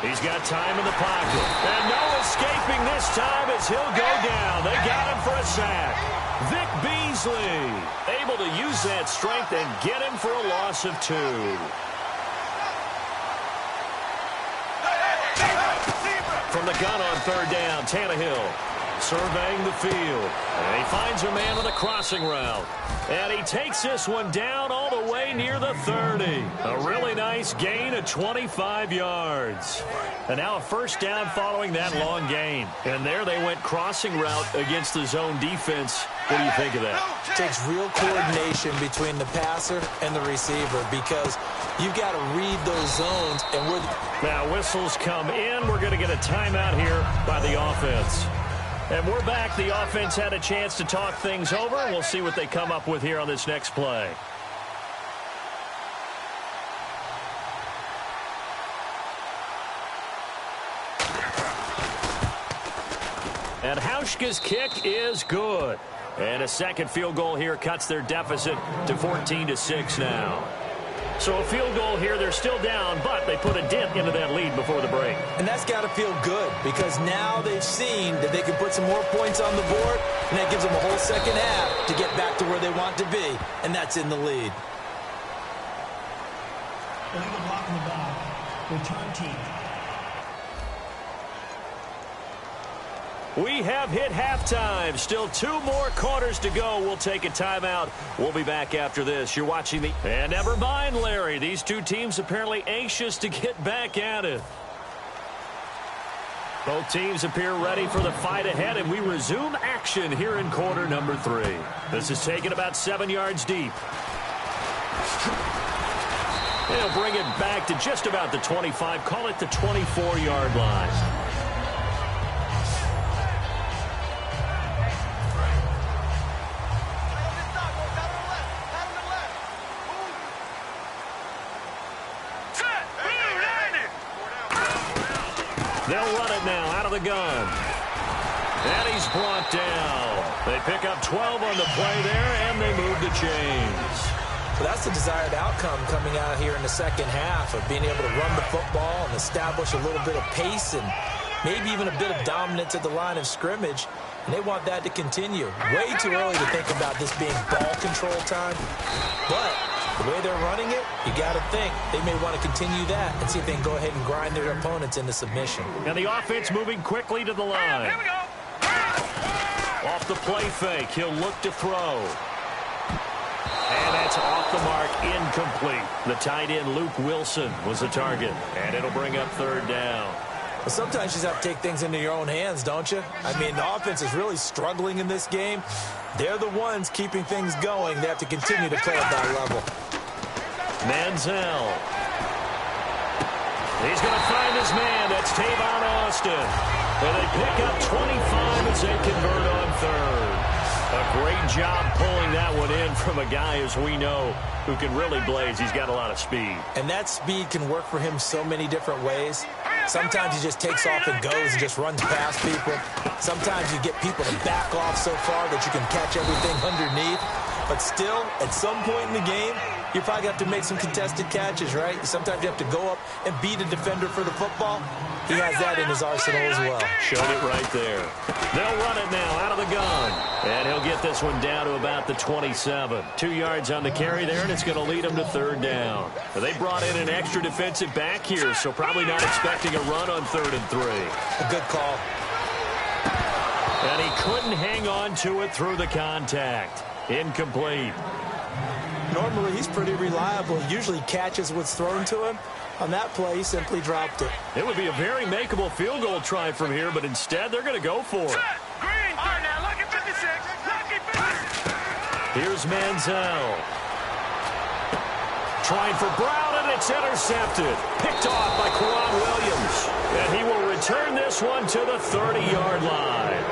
He's got time in the pocket. And no escaping this time as he'll go down. They got him for a sack. Vic Beasley able to use that strength and get him for a loss of 2. From the gun on third down, Tannehill surveying the field. And he finds a man on the crossing route. And he takes this one down all the way near the 30. A really nice gain of 25 yards. And now a first down following that long gain. And there they went crossing route against the zone defense. What do you think of that? It takes real coordination between the passer and the receiver because you've got to read those zones. And now whistles come in. We're going to get a timeout here by the offense. And we're back. The offense had a chance to talk things over. We'll see what they come up with here on this next play. And Hauschka's kick is good. And a second field goal here cuts their deficit to 14-6 now. So a field goal here, they're still down, but they put a dent into that lead before the break. And that's got to feel good because now they've seen that they can put some more points on the board, and that gives them a whole second half to get back to where they want to be, and that's in the lead. Illegal block in the back. Return team. We have hit halftime. Still 2 more quarters to go. We'll take a timeout. We'll be back after this. You're watching the... And never mind, Larry. These two teams apparently anxious to get back at it. Both teams appear ready for the fight ahead, and we resume action here in quarter number 3. This is taken about 7 yards deep. They'll bring it back to just about the 25. Call it the 24-yard line. They'll run it now out of the gun. And he's brought down. They pick up 12 on the play there, and they move the chains. So that's the desired outcome coming out here in the second half of being able to run the football and establish a little bit of pace and maybe even a bit of dominance at the line of scrimmage. And they want that to continue. Way too early to think about this being ball control time. But the way they're running it, you got to think they may want to continue that and see if they can go ahead and grind their opponents into submission. And the offense moving quickly to the line. Here we go. Off the play fake, he'll look to throw. And that's off the mark, incomplete. The tight end, Luke Wilson, was the target. And it'll bring up third down. Well, sometimes you just have to take things into your own hands, don't you? I mean, the offense is really struggling in this game. They're the ones keeping things going. They have to continue to play at that level. Manziel. He's going to find his man. That's Tavon Austin. And they pick up 25 as they convert on third. A great job pulling that one in from a guy, as we know, who can really blaze. He's got a lot of speed. And that speed can work for him so many different ways. Sometimes he just takes off and goes and just runs past people. Sometimes you get people to back off so far that you can catch everything underneath. But still, at some point in the game, you probably have to make some contested catches, right? Sometimes you have to go up and beat a defender for the football. He has that in his arsenal as well. Showed it right there. They'll run it now out of the gun. And he'll get this one down to about the 27. 2 yards on the carry there, and it's going to lead him to third down. They brought in an extra defensive back here, so probably not expecting a run on 3rd and 3. A good call. And he couldn't hang on to it through the contact. Incomplete. Normally, he's pretty reliable. He usually catches what's thrown to him. On that play, he simply dropped it. It would be a very makeable field goal try from here, but instead they're going to go for it. Green. All right, now, lucky 56. Lucky 56. Here's Manziel. Trying for Brown, and it's intercepted. Picked off by Quran Williams. And he will return this one to the 30-yard line.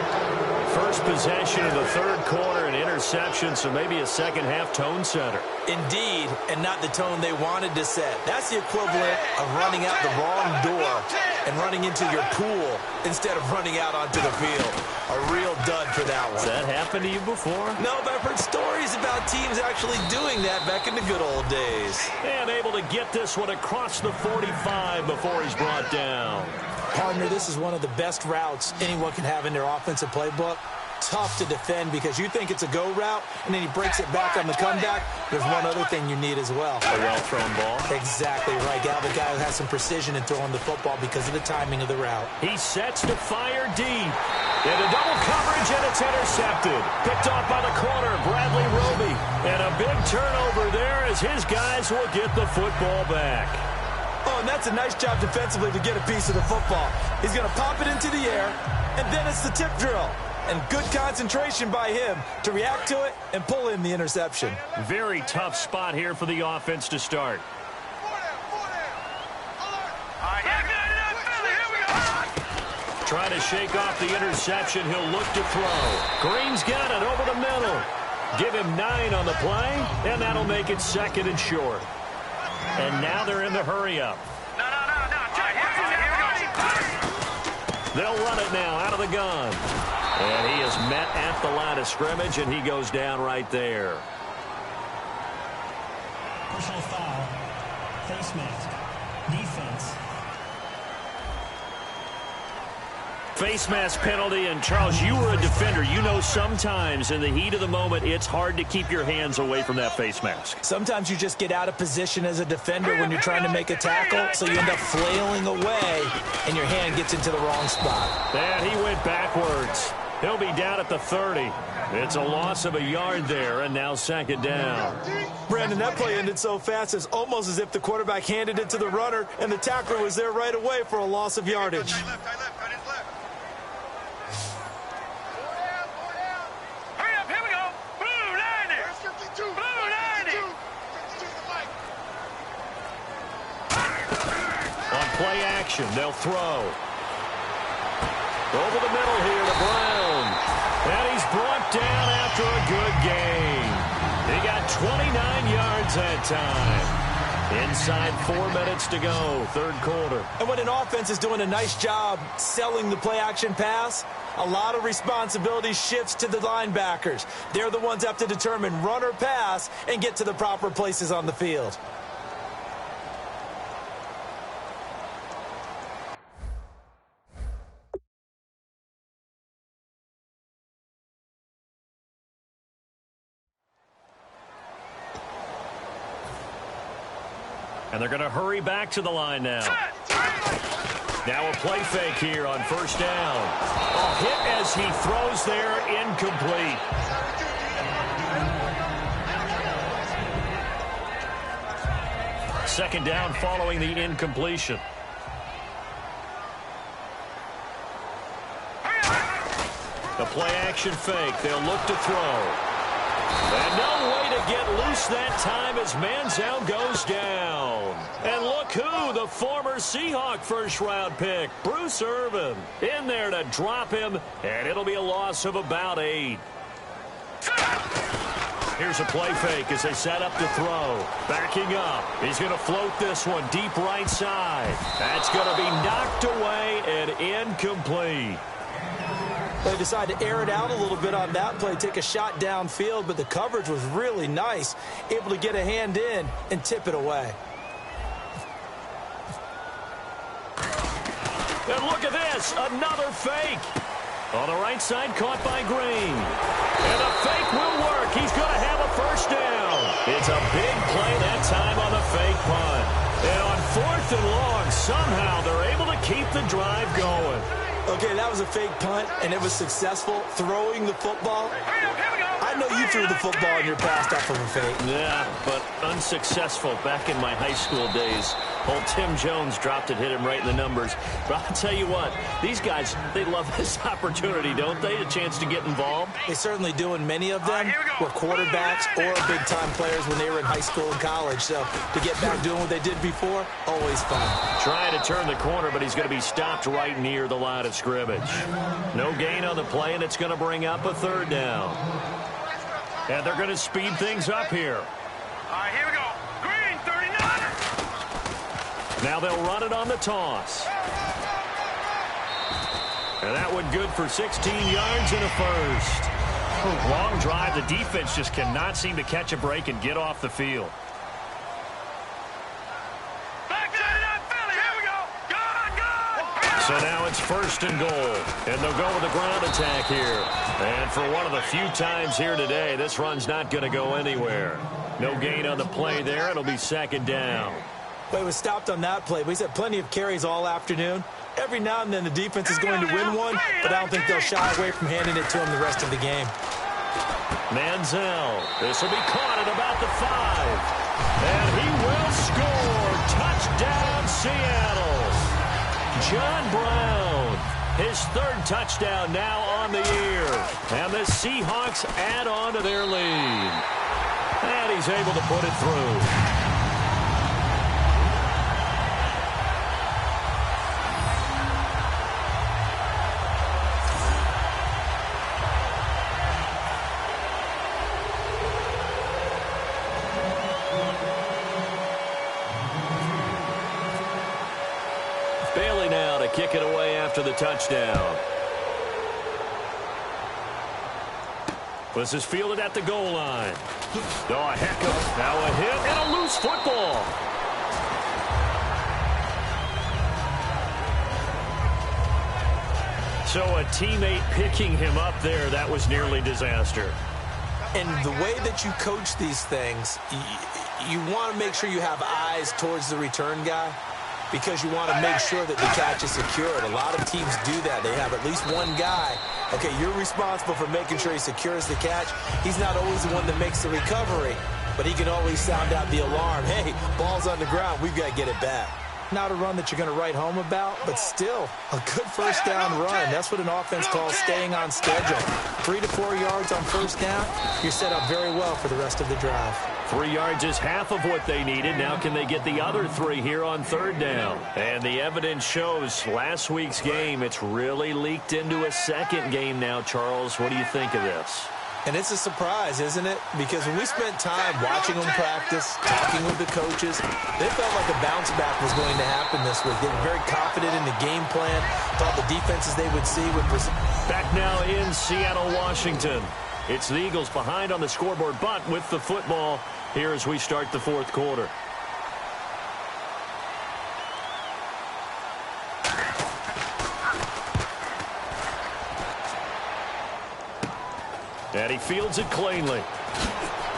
First possession of the third quarter, an interception, so maybe a second-half tone setter. Indeed, and not the tone they wanted to set. That's the equivalent of running out the wrong door and running into your pool instead of running out onto the field. A real dud for that one. Has that happened to you before? No, but I've heard stories about teams actually doing that back in the good old days. And able to get this one across the 45 before he's brought down. Partner, this is one of the best routes anyone can have in their offensive playbook. Tough to defend because you think it's a go route, and then he breaks it back on the comeback. There's one other thing you need as well. A well-thrown ball. Exactly right. Gal, the guy who has some precision in throwing the football because of the timing of the route. He sets to fire deep. Into double coverage, and it's intercepted. Picked off by the corner, Bradley Roby. And a big turnover there as his guys will get the football back. Oh, and that's a nice job defensively to get a piece of the football. He's going to pop it into the air, and then it's the tip drill. And good concentration by him to react to it and pull in the interception. Very tough spot here for the offense to start. Trying to shake off the interception. He'll look to throw. Green's got it over the middle. Give him 9 on the play, and that'll make it 2nd and short. And now they're in the hurry-up. They'll run it now out of the gun. And he is met at the line of scrimmage, and he goes down right there. Personal foul. Face mask. Defense. Face mask penalty, and Charles, you were a defender. You know sometimes in the heat of the moment, it's hard to keep your hands away from that face mask. Sometimes you just get out of position as a defender when you're trying to make a tackle, so you end up flailing away, and your hand gets into the wrong spot. And he went backwards. He'll be down at the 30. It's a loss of a yard there, and now 2nd down. Brandon, that play ended so fast, it's almost as if the quarterback handed it to the runner, and the tackler was there right away for a loss of yardage. Play action. They'll throw. Over the middle here to Brown. And he's brought down after a good game. He got 29 yards that time. Inside 4 minutes to go, 3rd quarter. And when an offense is doing a nice job selling the play-action pass, a lot of responsibility shifts to the linebackers. They're the ones that have to determine run or pass and get to the proper places on the field. And they're going to hurry back to the line now. Now a play fake here on 1st down. A hit as he throws there, incomplete. Second down following the incompletion. The play action fake. They'll look to throw. And no way to get loose that time as Manziel goes down. And look who, the former Seahawk first-round pick, Bruce Irvin, in there to drop him, and it'll be a loss of about 8. Here's a play fake as they set up to throw. Backing up. He's going to float this one deep right side. That's going to be knocked away and incomplete. They decided to air it out a little bit on that play, take a shot downfield, but the coverage was really nice, able to get a hand in and tip it away. And look at this, another fake. On the right side, caught by Green. And the fake will work. He's going to have a 1st down. It's a big play that time on the fake punt. And on 4th and long, somehow they're able to keep the drive going. Okay, that was a fake punt, and it was successful throwing the football. I know you threw the football in your past off of a fake. Yeah, but unsuccessful back in my high school days. Old Tim Jones dropped it, hit him right in the numbers. But I'll tell you what, these guys, they love this opportunity, don't they? A chance to get involved. They certainly do, and many of them were quarterbacks or big-time players when they were in high school and college. So to get back doing what they did before, always fun. Trying to turn the corner, but he's going to be stopped right near the line of scrimmage. No gain on the play, and it's going to bring up a 3rd down. And they're going to speed things up here. All right, here we go. Green, 39. Now they'll run it on the toss. And that one good for 16 yards and a 1st. Long drive. The defense just cannot seem to catch a break and get off the field. Back to that Philly. Here we go. Good. So now it's 1st and goal. And they'll go with a ground attack here. And for one of the few times here today, this run's not going to go anywhere. No gain on the play there. It'll be 2nd down. Well, he was stopped on that play, but he's had plenty of carries all afternoon. Every now and then the defense is going to win one, but I don't think they'll shy away from handing it to him the rest of the game. Manziel. This will be caught at about the 5. And he will score. Touchdown, Seattle. John Brown. His 3rd touchdown now on the year. And the Seahawks add on to their lead. And he's able to put it through. Bailey now to kick it away after the touchdown. This is fielded at the goal line. Oh, a heck of now a hit and a loose football. So a teammate picking him up there, that was nearly disaster. And the way that you coach these things, you want to make sure you have eyes towards the return guy, because you want to make sure that the catch is secured. A lot of teams do that. They have at least one guy. Okay, you're responsible for making sure he secures the catch. He's not always the one that makes the recovery, but he can always sound out the alarm. Hey, ball's on the ground. We've got to get it back. Not a run that you're going to write home about, but still a good first down run. That's what an offense calls staying on schedule. 3 to 4 yards on first down, you're set up very well for the rest of the drive. 3 yards is half of what they needed. Now can they get the other 3 here on 3rd down? And the evidence shows last week's game, it's really leaked into a second game now, Charles. What do you think of this? And it's a surprise, isn't it? Because when we spent time watching them practice, talking with the coaches, they felt like a bounce back was going to happen this week. They were very confident in the game plan, thought the defenses they would see would present. Back now in Seattle, Washington. It's the Eagles behind on the scoreboard, but with the football here as we start the 4th quarter. And he fields it cleanly.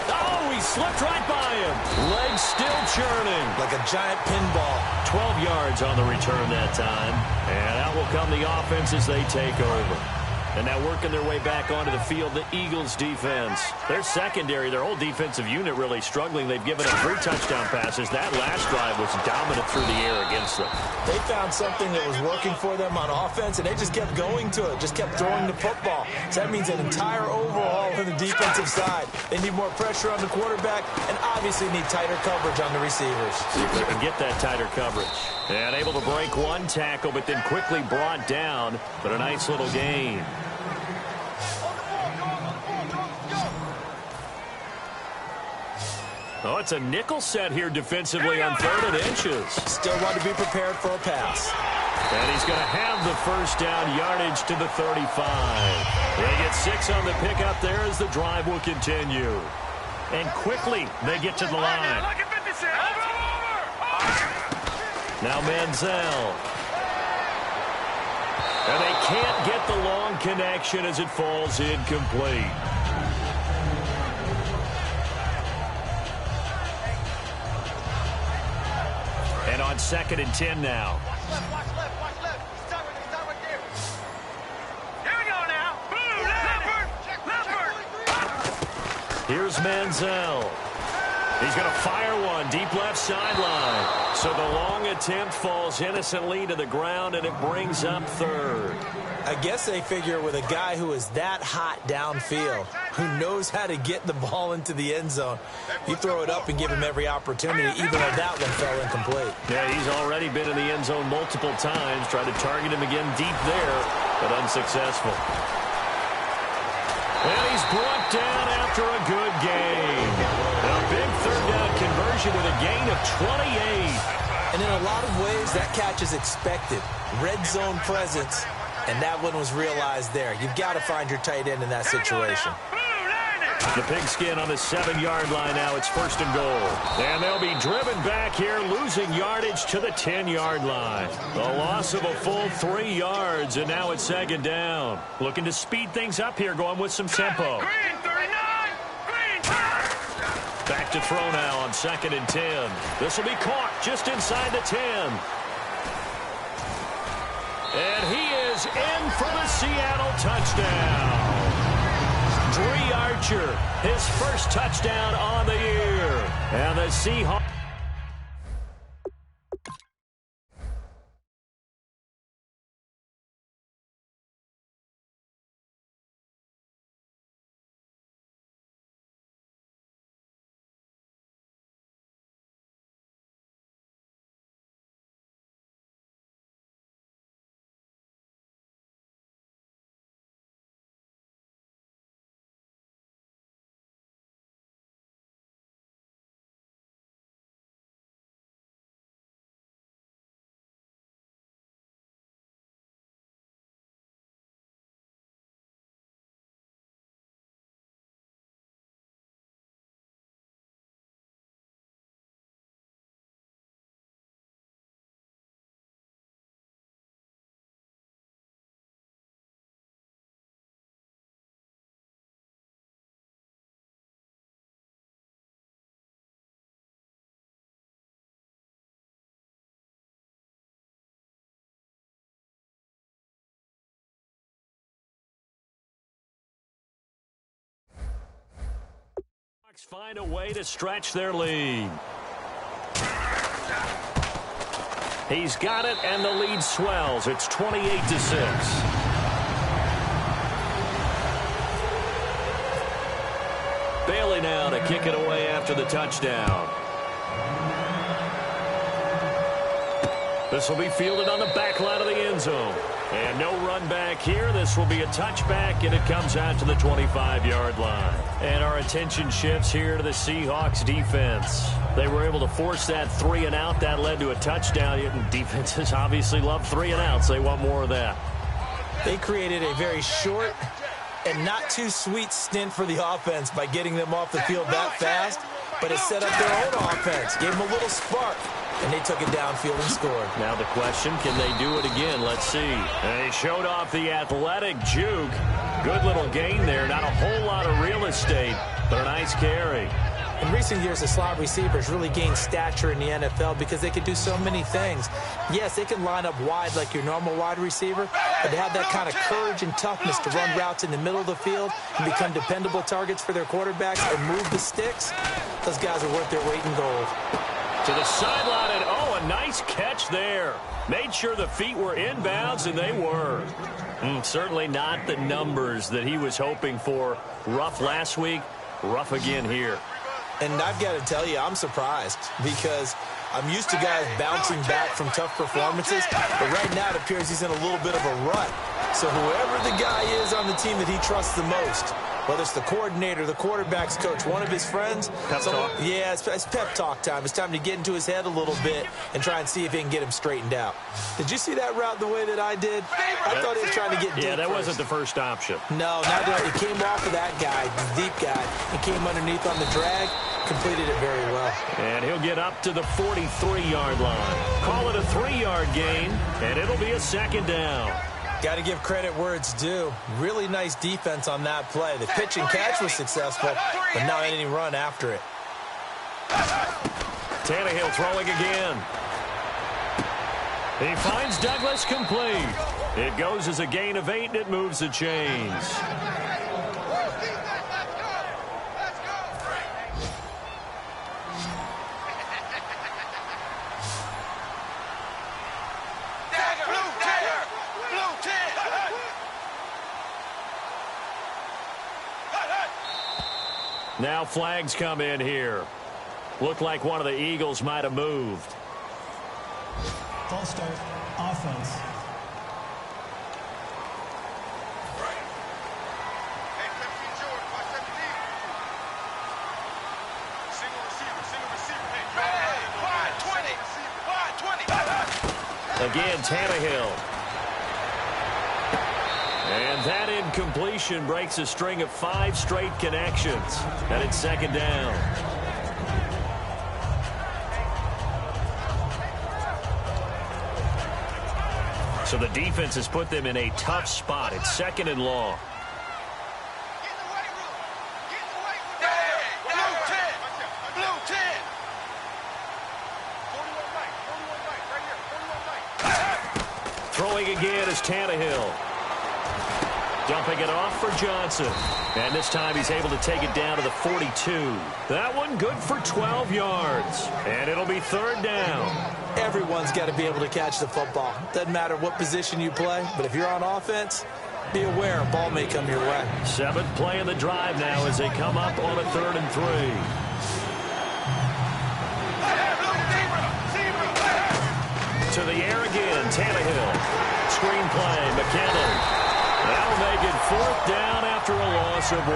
Oh, he slipped right by him. Legs still churning. Like a giant pinball. 12 yards on the return that time. And out will come the offense as they take over. And now working their way back onto the field, the Eagles defense. Their secondary, their whole defensive unit really struggling. They've given up 3 touchdown passes. That last drive was dominant through the air against them. They found something that was working for them on offense, and they just kept going to it, just kept throwing the football. So that means an entire overhaul on the defensive side. They need more pressure on the quarterback and obviously need tighter coverage on the receivers. See if they can get that tighter coverage. And able to break 1 tackle, but then quickly brought down. But a nice little gain. Oh, it's a nickel set here defensively on 3rd and inches. Still want to be prepared for a pass. And he's going to have the first down, yardage to the 35. They get 6 on the pickup there as the drive will continue. And quickly they get to the line. Now Manziel. And they can't get the long connection as it falls incomplete. And on 2nd and 10 now. Watch left. Stop right there. Here we go now. Leopard. Here's Manziel. He's going to fire one deep left sideline. So the long attempt falls innocently to the ground, and it brings up 3rd. I guess they figure with a guy who is that hot downfield, who knows how to get the ball into the end zone, you throw it up and give him every opportunity, even though that one fell incomplete. Yeah, he's already been in the end zone multiple times. Tried to target him again deep there, but unsuccessful. And he's brought down after a good game. A big 3rd down conversion with a gain of 28. And in a lot of ways, that catch is expected. Red zone presence. And that one was realized there. You've got to find your tight end in that situation. The pigskin on the 7-yard line now. It's 1st and goal. And they'll be driven back here, losing yardage to the 10-yard line. A loss of a full 3 yards, and now it's 2nd down. Looking to speed things up here, going with some tempo. Back to throw now on 2nd and 10. This will be caught just inside the 10. And he is in for the Seattle touchdown. Dree Archer, his first touchdown on the year. And the Seahawks. Find a way to stretch their lead. He's got it, and the lead swells. It's 28-6. Bailey now to kick it away after the touchdown. This will be fielded on the back line of the end zone. And no run back here. This will be a touchback, and it comes out to the 25-yard line. And our attention shifts here to the Seahawks defense. They were able to force that 3-and-out. That led to a touchdown. And defenses obviously love 3-and-outs. They want more of that. They created a very short and not too sweet stint for the offense by getting them off the field that fast. But it set up their own offense, gave them a little spark. And they took it downfield and scored. Now the question, can they do it again? Let's see. They showed off the athletic juke. Good little gain there. Not a whole lot of real estate, but a nice carry. In recent years, the slot receivers really gained stature in the NFL because they could do so many things. Yes, they can line up wide like your normal wide receiver, but they have that kind of courage and toughness to run routes in the middle of the field and become dependable targets for their quarterbacks and move the sticks. Those guys are worth their weight in gold. To the sideline, and oh, a nice catch there. Made sure the feet were inbounds, and they were. Certainly not the numbers that he was hoping for. Rough last week, rough again here. And I've got to tell you, I'm surprised because I'm used to guys bouncing back from tough performances, but right now it appears he's in a little bit of a rut. So whoever the guy is on the team that he trusts the most, whether it's the coordinator, the quarterback's coach, one of his friends. Pep talk. Yeah, it's pep talk time. It's time to get into his head a little bit and try and see if he can get him straightened out. Did you see that route the way that I did? I thought he was trying to get deep. Yeah, that first. wasn't the first option. No, not that. It came off of that guy, the deep guy. He came underneath on the drag, completed it very well. And he'll get up to the 43-yard line. Call it a 3-yard gain, and it'll be a 2nd down. Got to give credit where it's due. Really nice defense on that play. The pitch and catch was successful, but not any run after it. Tannehill throwing again. He finds Douglas complete. It goes as a gain of 8, and it moves the chains. Now flags come in here. Looked like one of the Eagles might have moved. False start, offense. Again, Tannehill. And that incompletion breaks a string of 5 straight connections. And it's 2nd down. So the defense has put them in a tough spot. It's 2nd and long. running again is Tannehill. Dumping it off for Johnson. And this time he's able to take it down to the 42. That one good for 12 yards. And it'll be third down. Everyone's got to be able to catch the football. Doesn't matter what position you play, but if you're on offense, be aware a ball may come your way. 7th play of the drive now as they come up on a 3rd and 3. To the air again, Tannehill. Screen play, McKinnon. That'll make it 4th down after a loss of 1.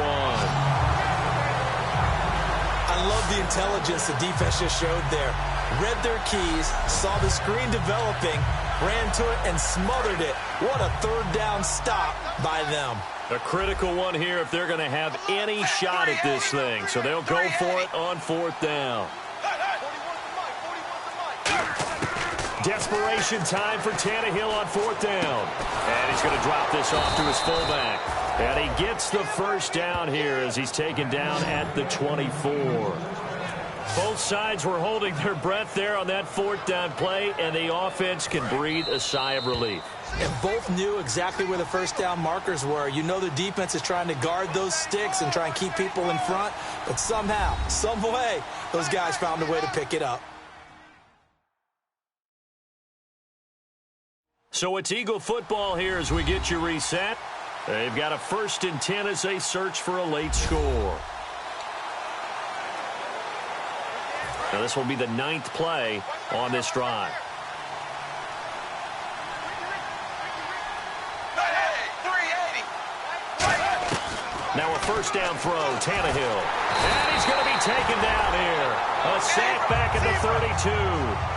I love the intelligence the defense just showed there. Read their keys, saw the screen developing, ran to it, and smothered it. What a 3rd down stop by them. A critical one here if they're going to have any shot at this thing. So they'll go for it on 4th down. Desperation time for Tannehill on 4th down. And he's going to drop this off to his fullback. And he gets the first down here as he's taken down at the 24. Both sides were holding their breath there on that 4th down play, and the offense can breathe a sigh of relief. And both knew exactly where the first down markers were. You know the defense is trying to guard those sticks and try and keep people in front, but somehow, some way, those guys found a way to pick it up. So it's Eagle football here as we get you reset. They've got a 1st and 10 as they search for a late score. Now this will be the 9th play on this drive. Now a 1st down throw, Tannehill. And he's going to be taken down here. A sack back at the 32.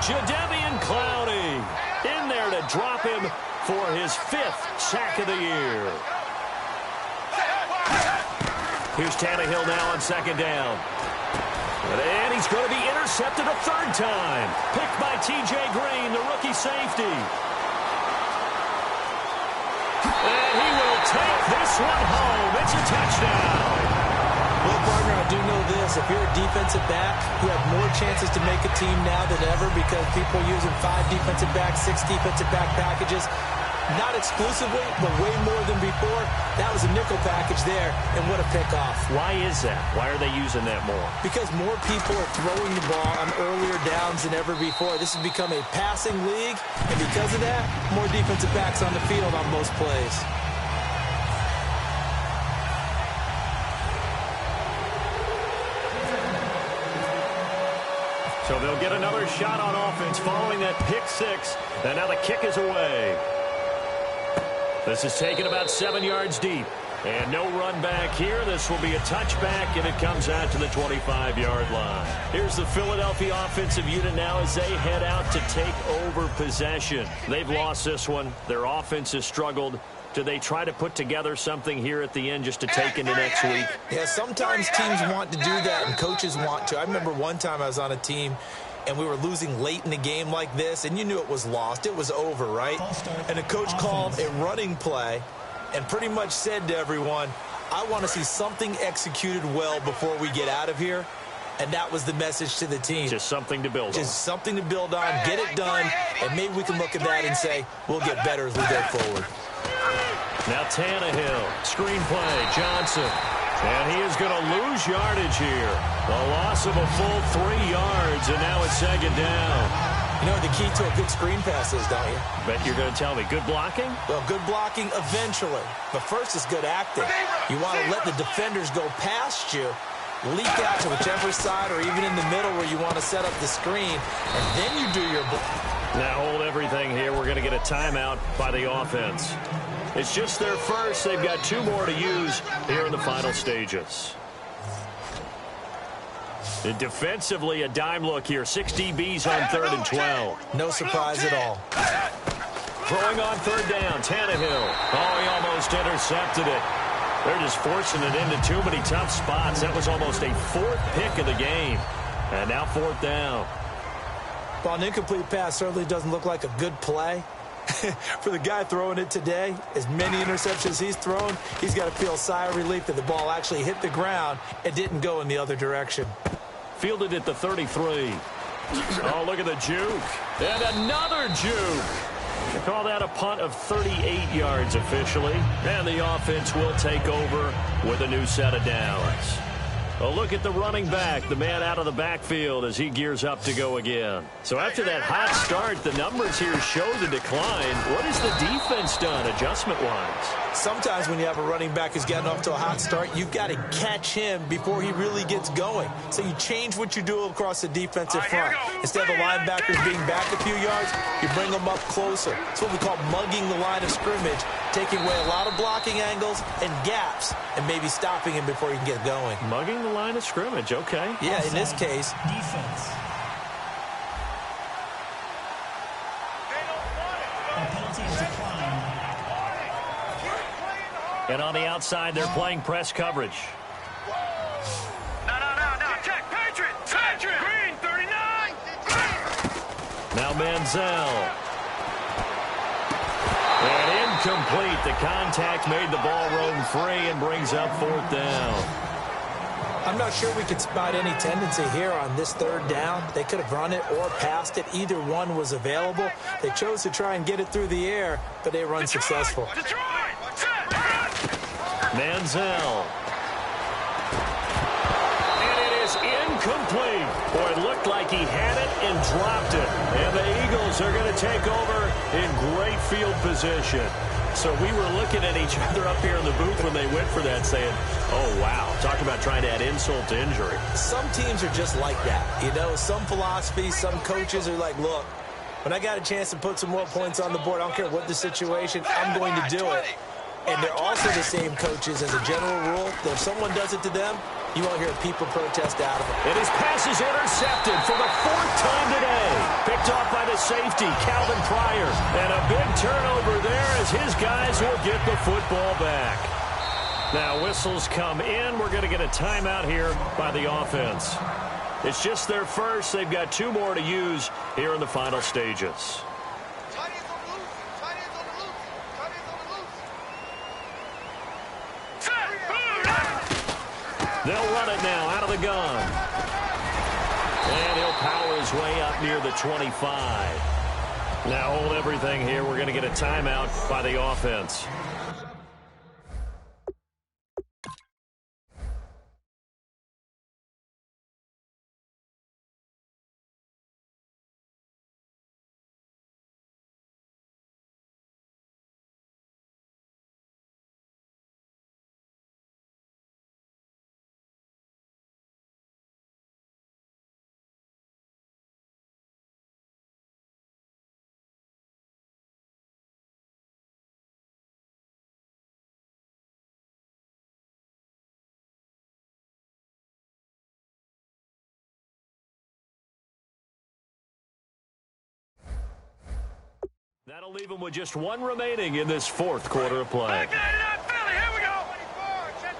Jadeveon Clowney in there to drop him for his 5th sack of the year. Here's Tannehill now on 2nd down. And he's going to be intercepted a 3rd time. Picked by T.J. Green, the rookie safety. And he will take this one home. It's a touchdown. Well, partner, I do know this. If you're a defensive back, you have more chances to make a team now than ever because people are using 5 defensive backs, 6 defensive back packages. Not exclusively, but way more than before. That was a nickel package there, and what a pickoff. Why is that? Why are they using that more? Because more people are throwing the ball on earlier downs than ever before. This has become a passing league, and because of that, more defensive backs on the field on most plays. So they'll get another shot on offense following that pick 6, and now the kick is away. This is taken about 7 yards deep. And no run back here. This will be a touchback, and it comes out to the 25-yard line. Here's the Philadelphia offensive unit now as they head out to take over possession. They've lost this one. Their offense has struggled. Do they try to put together something here at the end just to take into next week? Yeah, sometimes teams want to do that, and coaches want to. I remember one time I was on a team, and we were losing late in the game like this, and you knew it was lost. It was over, right? And the coach called a running play and pretty much said to everyone, I want to see something executed well before we get out of here. And that was the message to the team. Just something to build on. Just something to build on, get it done, and maybe we can look at that and say, we'll get better as we go forward. Now Tannehill, screen play, Johnson. And he is going to lose yardage here. A loss of a full 3 yards, and now it's 2nd down. You know what the key to a good screen pass is, don't you? Bet you're going to tell me. Good blocking? Well, good blocking eventually. But first is good acting. You want to let the defenders go past you, leak out to whichever side or even in the middle where you want to set up the screen, and then you do your block. Now hold everything here. We're going to get a timeout by the offense. It's just their first. They've got 2 more to use here in the final stages. And defensively, a dime look here. 6 DBs on 3rd and 12. No surprise at all. Throwing on 3rd down, Tannehill. Oh, he almost intercepted it. They're just forcing it into too many tough spots. That was almost a 4th pick of the game. And now 4th down. Well, an incomplete pass certainly doesn't look like a good play. For the guy throwing it today, as many interceptions he's thrown, he's got to feel a sigh of relief that the ball actually hit the ground and didn't go in the other direction. Fielded at the 33. Oh, look at the juke. And another juke. They call that a punt of 38 yards officially. And the offense will take over with a new set of downs. A look at the running back, the man out of the backfield as he gears up to go again. So after that hot start, the numbers here show the decline. What has the defense done adjustment-wise? Sometimes when you have a running back who's gotten off to a hot start, you've got to catch him before he really gets going. So you change what you do across the defensive front. Instead of the linebackers being back a few yards, you bring them up closer. It's what we call mugging the line of scrimmage, taking away a lot of blocking angles and gaps, and maybe stopping him before he can get going. Mugging the line of scrimmage, okay. Yeah, in this case. Defense. A penalty is declined. And on the outside, they're playing press coverage. No. Check. Patriot. Green, 39. Now Manziel. And incomplete. The contact made the ball roam free and brings up 4th down. I'm not sure we could spot any tendency here on this 3rd down. They could have run it or passed it. Either one was available. They chose to try and get it through the air, but they were unsuccessful. Manziel. And it is incomplete. Boy, it looked like he had it and dropped it. And the Eagles are going to take over in great field position. So we were looking at each other up here in the booth when they went for that saying, oh, wow. Talk about trying to add insult to injury. Some teams are just like that. You know, some philosophies, some coaches are like, look, when I got a chance to put some more points on the board, I don't care what the situation, I'm going to do it. And they're also the same coaches as a general rule that if someone does it to them, you won't hear people protest out of it. And his pass is intercepted for the 4th time today. Picked off by the safety, Calvin Pryor. And a big turnover there as his guys will get the football back. Now whistles come in. We're going to get a timeout here by the offense. It's just their first. They've got 2 more to use here in the final stages. They'll run it now out of the gun. And he'll power his way up near the 25. Now hold everything here. We're going to get a timeout by the offense. That'll leave him with just 1 remaining in this 4th quarter of play. Here we go. 24.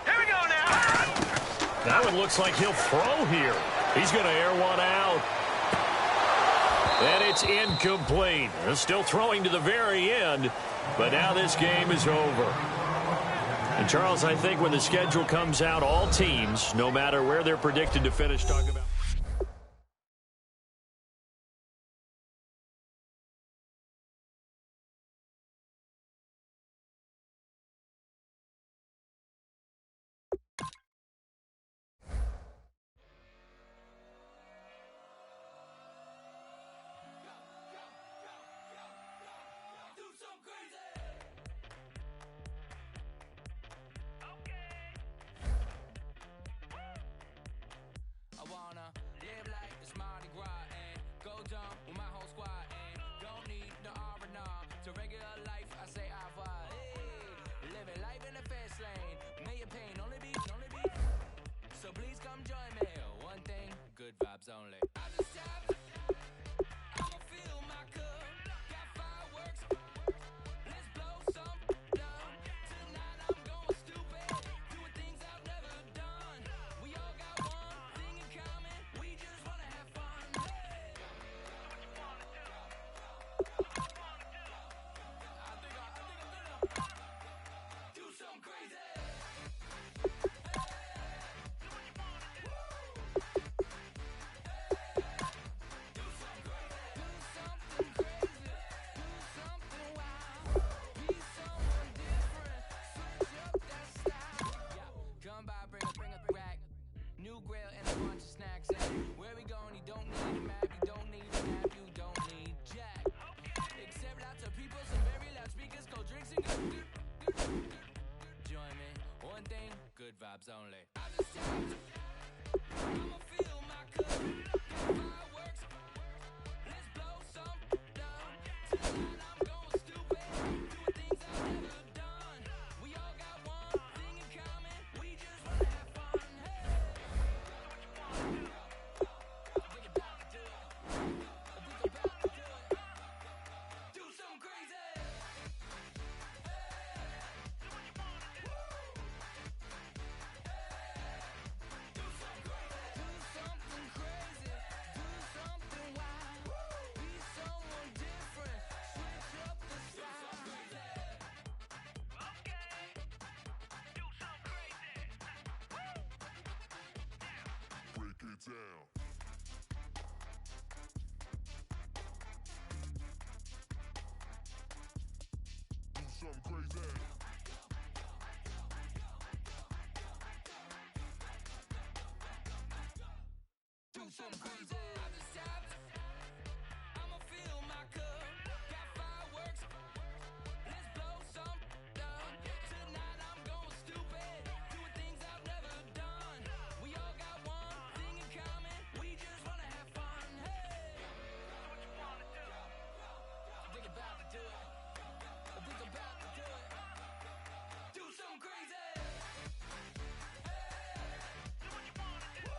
Here we go now. That one looks like he'll throw here. He's going to air one out. And it's incomplete. They're still throwing to the very end, but now this game is over. And Charles, I think when the schedule comes out, all teams, no matter where they're predicted to finish, talk about. vibes only. I'ma fill my cup. Got fireworks. Let's blow some down. Tonight I'm going stupid. Doing things I've never done. We all got one thing in common. We just wanna have fun. Hey. I think about to do it. I think about to do it. Do something crazy. Break it down. Do something crazy. Do something crazy. Other side, I'ma fill my cup. Got fireworks. Let's blow some down. Tonight I'm going stupid. Doing things I've never done. We all got one thing in common. We just wanna have fun. Hey. What you wanna do? I think about to do it. I think about to do it. Do something crazy. Hey. Do what you wanna do.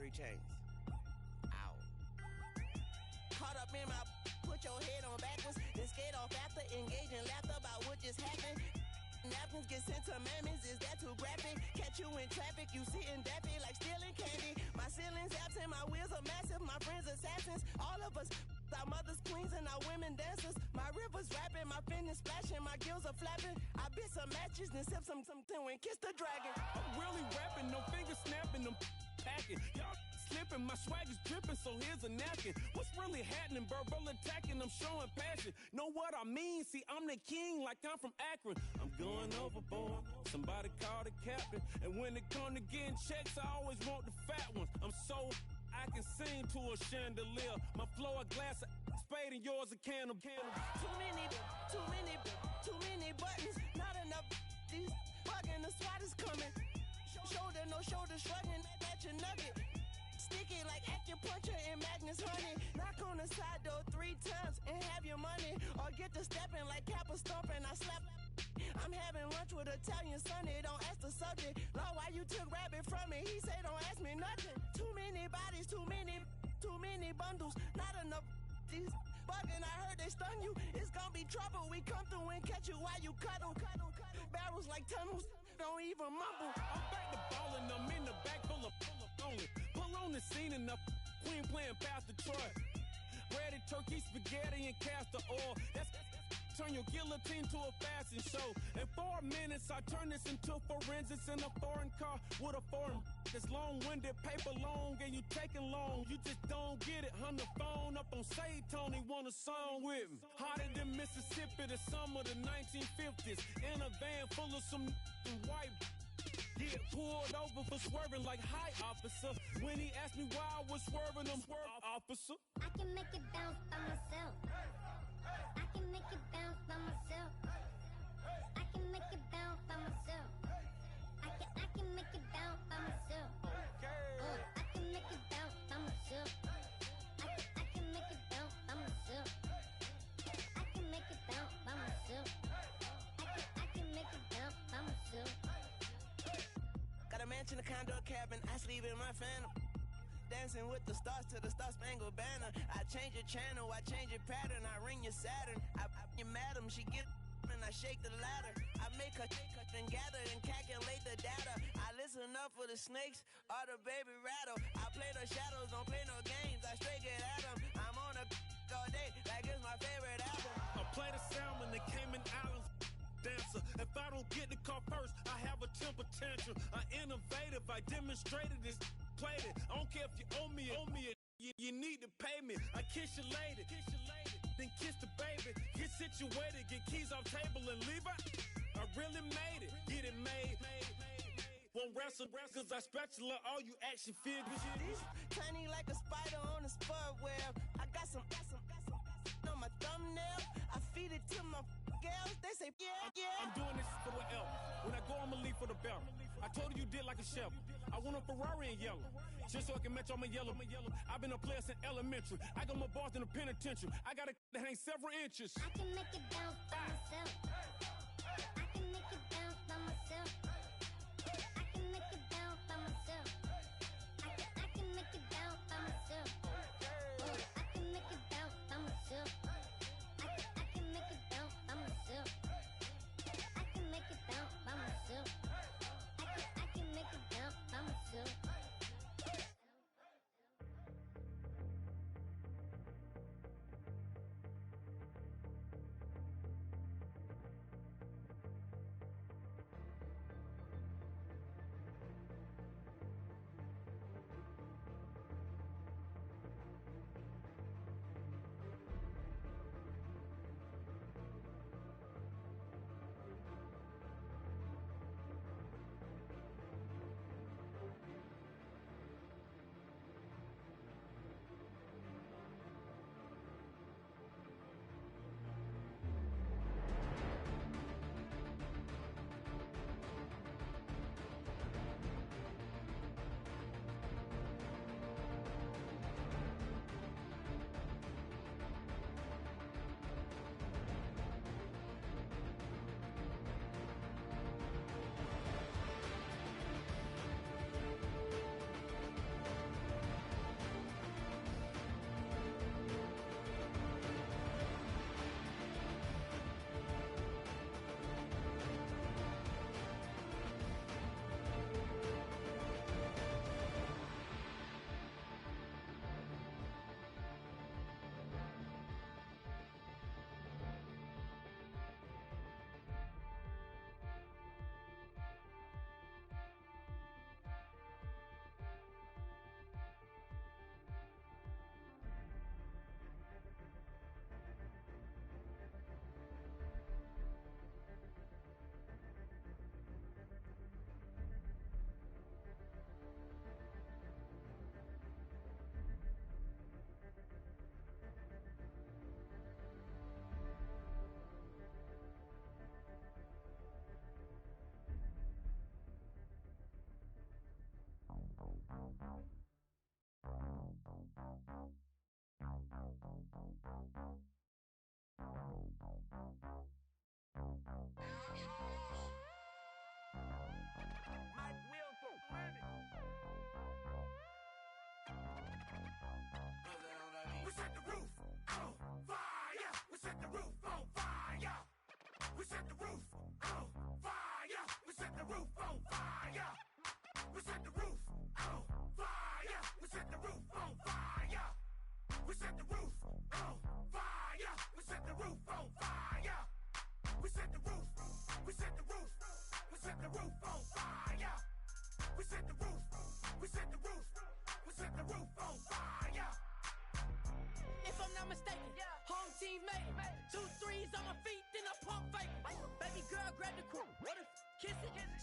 3 chains. Ow. Caught up in my, put your head on backwards, then skate off after, engage in laughter about what just happened. Napkins get sent to mammies, is that too graphic? Catch you in traffic, you sitting daffy like stealing candy. My ceiling's absent, my wheels are massive, my friends assassins. All of us, our mothers queens and our women dancers. My rivers rapping, my fingers splashing, my gills are flapping. I bit some matches, then sip something and kiss the dragon. I'm really rapping, no fingers snapping, them packing. Y'all slipping, my swag is dripping, so here's a napkin. What's really happening? Verbal attacking, I'm showing passion. Know what I mean? See, I'm the king like I'm from Akron. I'm going overboard. Somebody call the captain. And when it come to getting checks, I always want the fat ones. I'm so I can sing to a chandelier. My flow a glass of spade and yours a can of candle. Too many buttons, not enough. These bugging, the SWAT is coming. Shoulder, no shoulder shrugging at your nugget. Sticky like acupuncture and Magnus honey. Knock on the side door 3 times and have your money. Or get to stepping like Kappa stomping. I slap. I'm having lunch with Italian Sonny. Don't ask the subject. Lord, why you took rabbit from me? He say don't ask me nothing. Too many bodies, too many bundles. Not enough. These bugging, I heard they stun you. It's gonna be trouble. We come through and catch you while you cuddle. Barrels like tunnels. Don't even mumble. I'm back to ballin', I'm in the back full of only. Pull on the scene and the queen playing Pastor Troy. Ready turkey, spaghetti, and castor oil. That's turn your guillotine to a fashion show. In 4 minutes, I turn this into forensics in a foreign car with a foreign. It's long-winded, paper long, and you taking long. You just don't get it. On the phone up on Say Tony, want a song with me. Hotter than Mississippi, the summer of the 1950s. In a van full of some white. Get pulled over for swerving like hi, officer. When he asked me why I was swerving, I'm swerve, officer. I can make it bounce by myself. I can make it bounce by myself. I can make it bounce by myself. I can make it bounce by myself. I can make it bounce by myself. I can make it bounce by myself. I can make it bounce by myself. I can make it bounce by myself. Got a mansion, a condo, a cabin. I sleep in my phantom. Dancing with the stars to the Star-Spangled Banner. I change your channel, I change your pattern. I ring your Saturn. I you madam, she get and I shake the ladder. I make her and gather and calculate the data. I listen up for the snakes or the baby rattle. I play the shadows, don't play no games. I straight get at them. I'm on a all day like it's my favorite album. I play the Salmon, the Cayman Islands dancer. If I don't get the car first, I have a temper tantrum. I innovative, I demonstrated this, played it. I don't care if you owe me it. You need to pay me. I kiss your lady, then kiss the baby. Get situated, get keys off table and leave her. I really made it, get it made. Won't wrestle, cause I spatula all you action figures. Tiny like a spider on a spud web. I got some on my thumbnail. I feed it to my girls. They say, yeah. I'm doing this for the L. When I go, I'ma leave for the belt. I told you did like a chef. I want a Ferrari in yellow, just so I can match all my yellow. I've been a player since elementary. I got my bars in the penitentiary. I got a that hang several inches. I can make it bounce by myself. I can make it bounce by myself. I can make it bounce by myself. I can make it bounce by myself. I can make it bounce by myself. I can make it bounce by myself. I can make it bounce by myself. I can make it bounce by myself.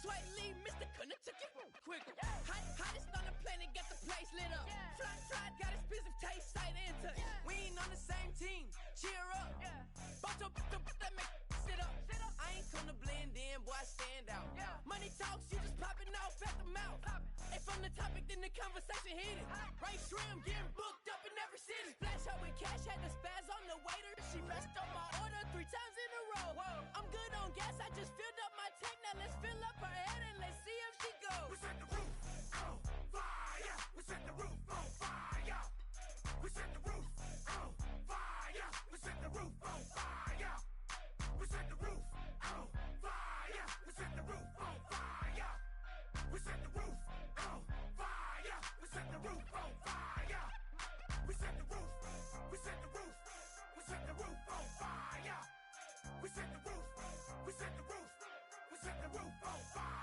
Sway Lee, Mr. Cunner took it quicker. Hottest on the planet, got the place lit up. Fly, got expensive taste, sight and touch. We ain't on the same team, cheer up. Bout your that make sit up. I ain't come to blend in, boy, I stand out. Money talks, you just popping off at the mouth. If from the topic, then the conversation heated. Right shrimp, getting booked up in every city. Splash out with cash, had the spaz on the waiter. She messed up my order 3 times in a row. I'm good on gas, I just filled up my tank. Now let's fill up her head and let's see if she goes. We set the roof on fire. We set the roof on fire. We set the roof on fire. We set the roof on fire. We set the roof on fire. We set the roof on fire. We set the roof on fire. We set the roof on fire. We set the roof. We set the roof. We set the roof on fire. We set the roof. We set the roof. We set the roof on fire.